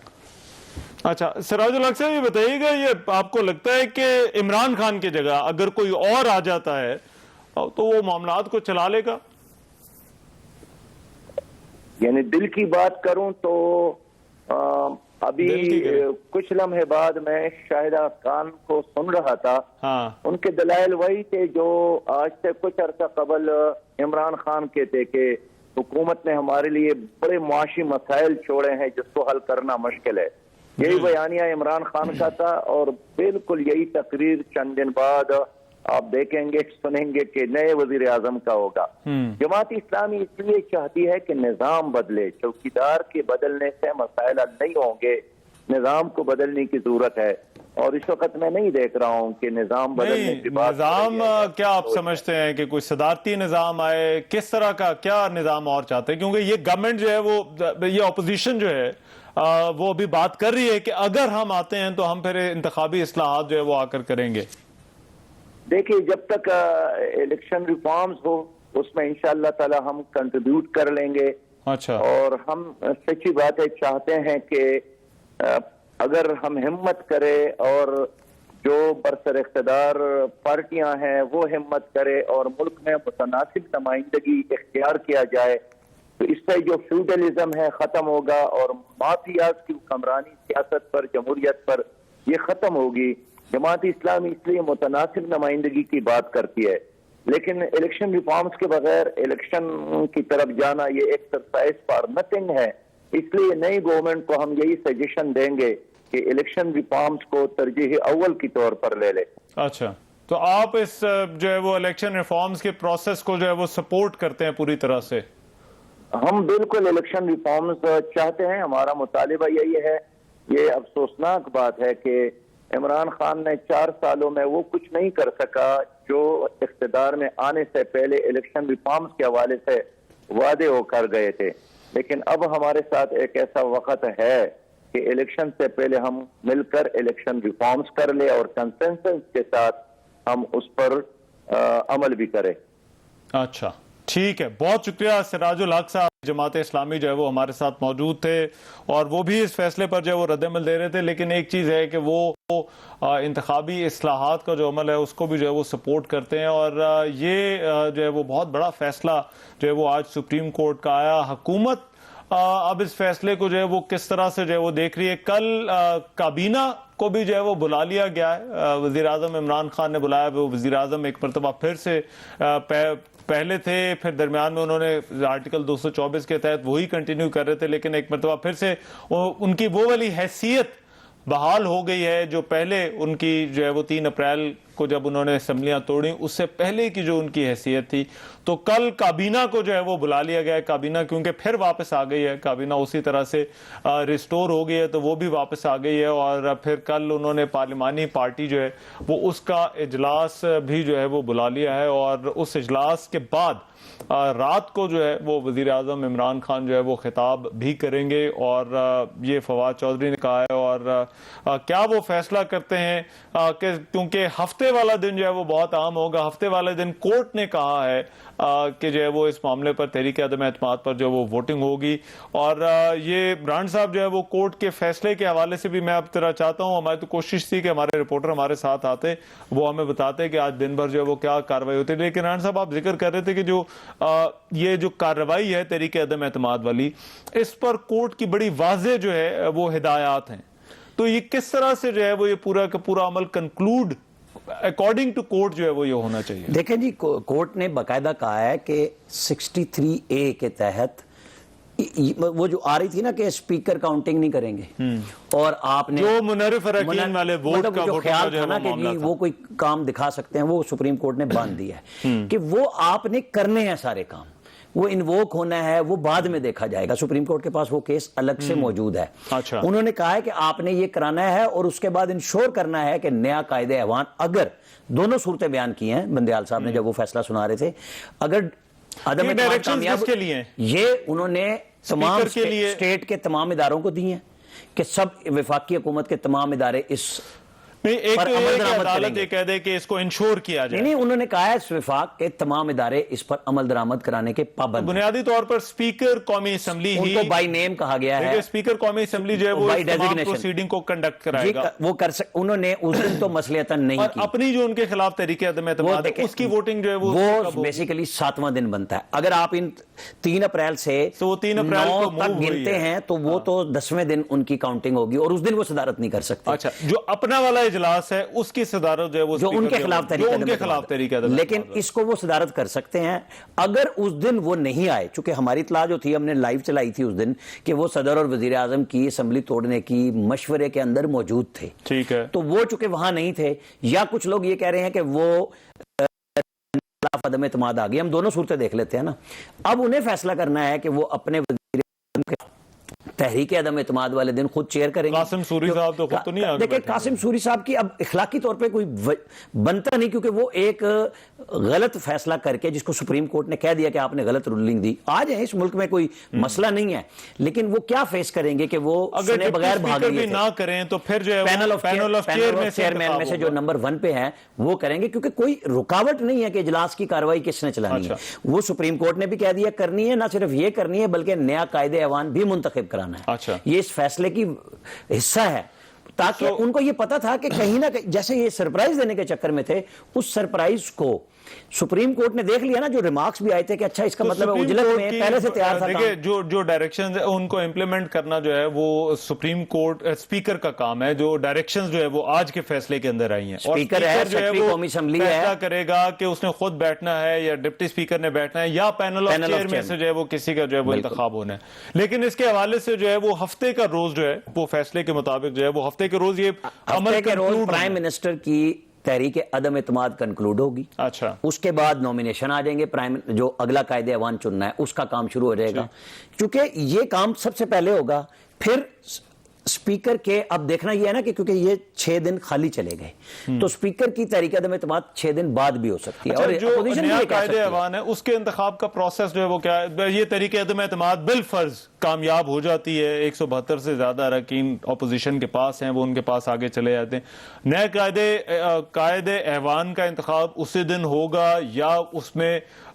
اچھا سراج الحق صاحب یہ بتائیے گا, یہ آپ کو لگتا ہے کہ عمران خان کی جگہ اگر کوئی اور آ جاتا ہے تو وہ معاملات کو چلا لے گا؟ یعنی دل کی بات کروں تو ابھی کچھ لمحے بعد میں شاہدہ خان کو سن رہا تھا, ان کے دلائل وہی تھے جو آج سے کچھ عرصہ قبل عمران خان کہتے کہ حکومت نے ہمارے لیے بڑے معاشی مسائل چھوڑے ہیں جس کو حل کرنا مشکل ہے. یہی بیانیہ عمران خان کا تھا, اور بالکل یہی تقریر چند دن بعد آپ دیکھیں گے سنیں گے کہ نئے وزیر اعظم کا ہوگا. جماعت اسلامی اس لیے چاہتی ہے کہ نظام بدلے, چوکیدار کے بدلنے سے مسائل حل نہیں ہوں گے, نظام کو بدلنے کی ضرورت ہے. اور اس وقت میں نہیں دیکھ رہا ہوں کہ نظام بدلنے کی بات. نظام کیا آپ سمجھتے ہیں کہ کوئی صدارتی نظام آئے, کس طرح کا کیا نظام اور چاہتے ہیں؟ کیونکہ یہ گورنمنٹ جو ہے وہ, یہ اپوزیشن جو ہے وہ ابھی بات کر رہی ہے کہ اگر ہم آتے ہیں تو ہم پھر انتخابی اصلاحات جو ہے وہ آ کر کریں گے. دیکھیے جب تک الیکشن ریفارمز ہو اس میں انشاءاللہ تعالی ہم کنٹریبیوٹ کر لیں گے. اچھا, اور ہم سچی بات ہے چاہتے ہیں کہ اگر ہم ہمت کرے اور جو برسر اقتدار پارٹیاں ہیں وہ ہمت کرے اور ملک میں متناسب نمائندگی اختیار کیا جائے تو اس سے جو فیوڈلزم ہے ختم ہوگا اور مافیاز کی حکمرانی سیاست پر, جمہوریت پر یہ ختم ہوگی. جماعت اسلامی اس لیے متناسب نمائندگی کی بات کرتی ہے, لیکن الیکشن ریفارمز کے بغیر الیکشن کی طرف جانا یہ ایکسرسائز فار نتھنگ ہے. اس لیے نئی گورنمنٹ کو ہم یہی سجیشن دیں گے کہ الیکشن ریفارمز کو ترجیح اول کی طور پر لے لے. اچھا, تو آپ اس جو ہے وہ الیکشن ریفارمز کے پروسیس کو جو ہے وہ سپورٹ کرتے ہیں پوری طرح سے؟ ہم بالکل الیکشن ریفارمز چاہتے ہیں, ہمارا مطالبہ یہی ہے. یہ افسوسناک بات ہے کہ عمران خان نے 4 سالوں میں وہ کچھ نہیں کر سکا جو اقتدار میں آنے سے پہلے الیکشن ریفارمز کے حوالے سے وعدے ہو کر گئے تھے. لیکن اب ہمارے ساتھ ایک ایسا وقت ہے کہ الیکشن سے پہلے ہم مل کر الیکشن ریفارمز کر لیں اور کنسنسس کے ساتھ ہم اس پر عمل بھی کریں. اچھا ٹھیک ہے, بہت شکریہ سراج الحق صاحب. جماعت اسلامی جو ہے وہ ہمارے ساتھ موجود تھے اور وہ بھی اس فیصلے پر جو ہے وہ رد عمل دے رہے تھے، لیکن ایک چیز ہے کہ وہ انتخابی اصلاحات کا جو عمل ہے اس کو بھی جو ہے وہ سپورٹ کرتے ہیں، اور یہ جو ہے وہ بہت بڑا فیصلہ جو ہے وہ آج سپریم کورٹ کا آیا۔ حکومت اب اس فیصلے کو جو ہے وہ کس طرح سے جو ہے وہ دیکھ رہی ہے۔ کل کابینہ کو بھی جو ہے وہ بلا لیا گیا ہے، وزیر اعظم عمران خان نے بلایا، وہ وزیر اعظم ایک مرتبہ پھر سے پہلے تھے، پھر درمیان میں انہوں نے آرٹیکل 224 کے تحت وہی کنٹینیو کر رہے تھے، لیکن ایک مرتبہ پھر سے ان کی وہ والی حیثیت بحال ہو گئی ہے جو پہلے ان کی جو ہے وہ 3 اپریل کو جب انہوں نے اسمبلیاں توڑیں اس سے پہلے کی جو ان کی حیثیت تھی۔ تو کل کابینہ کو جو ہے وہ بلا لیا گیا ہے، کابینہ کیونکہ پھر واپس آ گئی ہے، کابینہ اسی طرح سے ریسٹور ہو گئی ہے تو وہ بھی واپس آ گئی ہے، اور پھر کل انہوں نے پارلیمانی پارٹی جو ہے وہ اس کا اجلاس بھی جو ہے وہ بلا لیا ہے، اور اس اجلاس کے بعد رات کو جو ہے وہ وزیر اعظم عمران خان جو ہے وہ خطاب بھی کریں گے، اور یہ فواد چودھری نے کہا ہے، اور کیا وہ فیصلہ کرتے ہیں کہ کیونکہ ہفتے والا دن جو ہے وہ بہت اہم ہوگا۔ ہفتے والے دن کورٹ نے کہا ہے کہ جو ہے وہ اس معاملے پر تحریک عدم اعتماد پر جو وہ ووٹنگ ہوگی، اور یہ برانڈ صاحب جو ہے وہ کورٹ کے فیصلے کے حوالے سے بھی میں اب طرح چاہتا ہوں، ہماری تو کوشش تھی کہ ہمارے رپورٹر ہمارے ساتھ آتے، وہ ہمیں بتاتے کہ آج دن بھر جو ہے وہ کیا کارروائی ہوتی ہے، لیکن برانڈ صاحب آپ ذکر کر رہے تھے کہ جو یہ جو کارروائی ہے تحریک عدم اعتماد والی، اس پر کورٹ کی بڑی واضح جو ہے وہ ہدایات ہیں، تو یہ کس طرح سے جو ہے وہ یہ پورا کا پورا عمل کنکلوڈ اکارڈنگ ٹو کورٹ جو ہے وہ یہ ہونا چاہیے؟ دیکھیں جی، کورٹ نے باقاعدہ کہا ہے کہ 63A کے تحت وہ جو آ رہی تھی نا کہ اسپیکر کاؤنٹنگ نہیں کریں گے، اور آپ نے جو منحرف اراکین والے ووٹ کا جو خیال تھا نا کہ جی وہ کوئی کام دکھا سکتے ہیں، وہ سپریم کورٹ نے باندھ دیا ہے کہ وہ آپ نے کرنے ہیں سارے کام، وہ انووک ہونا ہے وہ بعد میں دیکھا جائے گا۔ سپریم کورٹ کے پاس وہ کیس الگ سے موجود ہے۔ انہوں نے کہا ہے کہ آپ نے یہ کرانا ہے اور اس کے بعد انشور کرنا ہے کہ نیا قائد ایوان، اگر دونوں صورتیں بیان کی ہیں بندیال صاحب نے جب وہ فیصلہ سنا رہے تھے، اگر عدم اعتماد کامیاب، یہ انہوں نے تمام اسٹیٹ کے تمام اداروں کو دی ہیں کہ سب وفاقی حکومت کے تمام ادارے اس ایک عدالت یہ کہہ دے کہ اس کو انشور کیا جائے، نہیں انہوں نے کہا ہے وفاق کے تمام ادارے اس پر عمل درآمد کرانے کے پابند، بنیادی طور پر اسپیکر قومی اسمبلی ہی، ان کو بائی نیم کہا گیا ہے، اسپیکر قومی اسمبلی جو ہے وہ تمام پروسیڈنگ کو کنڈکٹ کرائے گا، وہ کر انہوں نے اس دن تو مسئلتاً نہیں کی، اپنی جو ان کے خلاف تحریک عدم اعتماد ہے اس کی ووٹنگ جو ہے وہ بیسیکلی 7واں دن بنتا ہے۔ اگر آپ ان 3 اپریل سے 9 تک گنتے ہیں تو وہ تو 10ویں دن ان کی کاؤنٹنگ ہوگی، اور اس دن وہ صدارت نہیں کر سکتے۔ اچھا، جو اپنا والا اجلاس ہے اس کی صدارت جو ہے وہ جو ان کے خلاف تحریک عدم، لیکن اس کو وہ صدارت کر سکتے ہیں اگر اس دن وہ نہیں آئے، چونکہ ہماری اطلاع جو تھی ہم نے لائیو چلائی تھی اس دن کہ وہ صدر اور وزیر اعظم کی اسمبلی توڑنے کی مشورے کے اندر موجود تھے، ٹھیک ہے، تو وہ چونکہ وہاں نہیں تھے، یا کچھ لوگ یہ کہہ رہے ہیں کہ وہ خلاف عدم اعتماد آ گئی، ہم دونوں صورتیں دیکھ لیتے ہیں نا۔ اب انہیں فیصلہ کرنا ہے کہ وہ اپنے وزیر اعظم کے تحریک عدم اعتماد والے دن خود چیئر کریں گے۔ قاسم سوری صاحب تو خود تو نہیں آگے، دیکھیں قاسم سوری صاحب کی اب اخلاقی طور پہ کوئی بنتا نہیں، کیونکہ وہ ایک غلط فیصلہ کر کے جس کو سپریم کورٹ نے کہہ دیا کہ آپ نے غلط رولنگ دی، آج ہیں اس ملک میں کوئی مسئلہ نہیں ہے، لیکن وہ کیا فیس کریں گے کہ وہ سنے بغیر بھاگ لیے نہ کریں تو پھر جو ہے پینل آف چیئرمین میں سے جو نمبر 1 پہ ہیں وہ کریں گے، کیونکہ کوئی رکاوٹ نہیں ہے کہ اجلاس کی کارروائی کس نے چلانی ہے۔ وہ سپریم کورٹ نے بھی کہہ دیا کرنی ہے، نہ صرف یہ کرنی ہے بلکہ نیا قائد ایوان بھی منتخب کرانا ہے، یہ اس فیصلے کی حصہ ہے، تاکہ ان کو یہ پتا تھا کہ کہیں نہ کہیں جیسے یہ سرپرائز دینے کے چکر میں تھے، اس سرپرائز کو سپریم کورٹ نے دیکھ لیا نا، جو ریمارکس بھی آئے تھے کہ اچھا اس کا مطلب ہے اجلت میں پہلے سے تیار تھا۔ دیکھیں جو ڈائریکشنز ہیں ان کو امپلیمنٹ کرنا جو ہے وہ سپریم کورٹ اسپیکر کا کام ہے، جو ڈائریکشنز جو ہے وہ آج کے فیصلے کے اندر آئی ہیں، اسپیکر ہے، سیکرٹری قومی اسمبلی ہے، فیصلہ کرے گا کہ اس نے خود بیٹھنا ہے یا ڈپٹی اسپیکر نے بیٹھنا ہے یا پینل آف چیئر میں سے جو ہے وہ کسی کا جو ہے وہ انتخاب ہونا ہے، لیکن اس کے حوالے سے جو ہے وہ ہفتے کا روز جو ہے وہ فیصلے کے مطابق جو ہے وہ ہفتے کے روز یہ عمل کے روز پرائم منسٹر کی تحریک عدم اعتماد کنکلوڈ ہوگی، اچھا اس کے بعد نومینیشن آ جائیں گے، جو اگلا قائد ایوان چننا ہے اس کا کام شروع ہو جائے گا، چونکہ یہ کام سب سے پہلے ہوگا، پھر اسپیکر کے اب دیکھنا یہ ہے نا کہ کیونکہ یہ 6 دن خالی چلے گئے تو اسپیکر کی تحریک عدم اعتماد 6 دن بعد بھی ہو سکتی ہے، اور جو نیا قائد ایوان ہے اس کے انتخاب کا پروسیس جو ہے وہ کیا ہے؟ یہ تحریک عدم اعتماد بالفرض کامیاب ہو جاتی ہے، 172 سے زیادہ اراکین اپوزیشن کے پاس ہیں، وہ ان کے پاس آگے چلے جاتے ہیں، نئے قائد ایوان کا انتخاب اسی دن ہوگا یا اس میں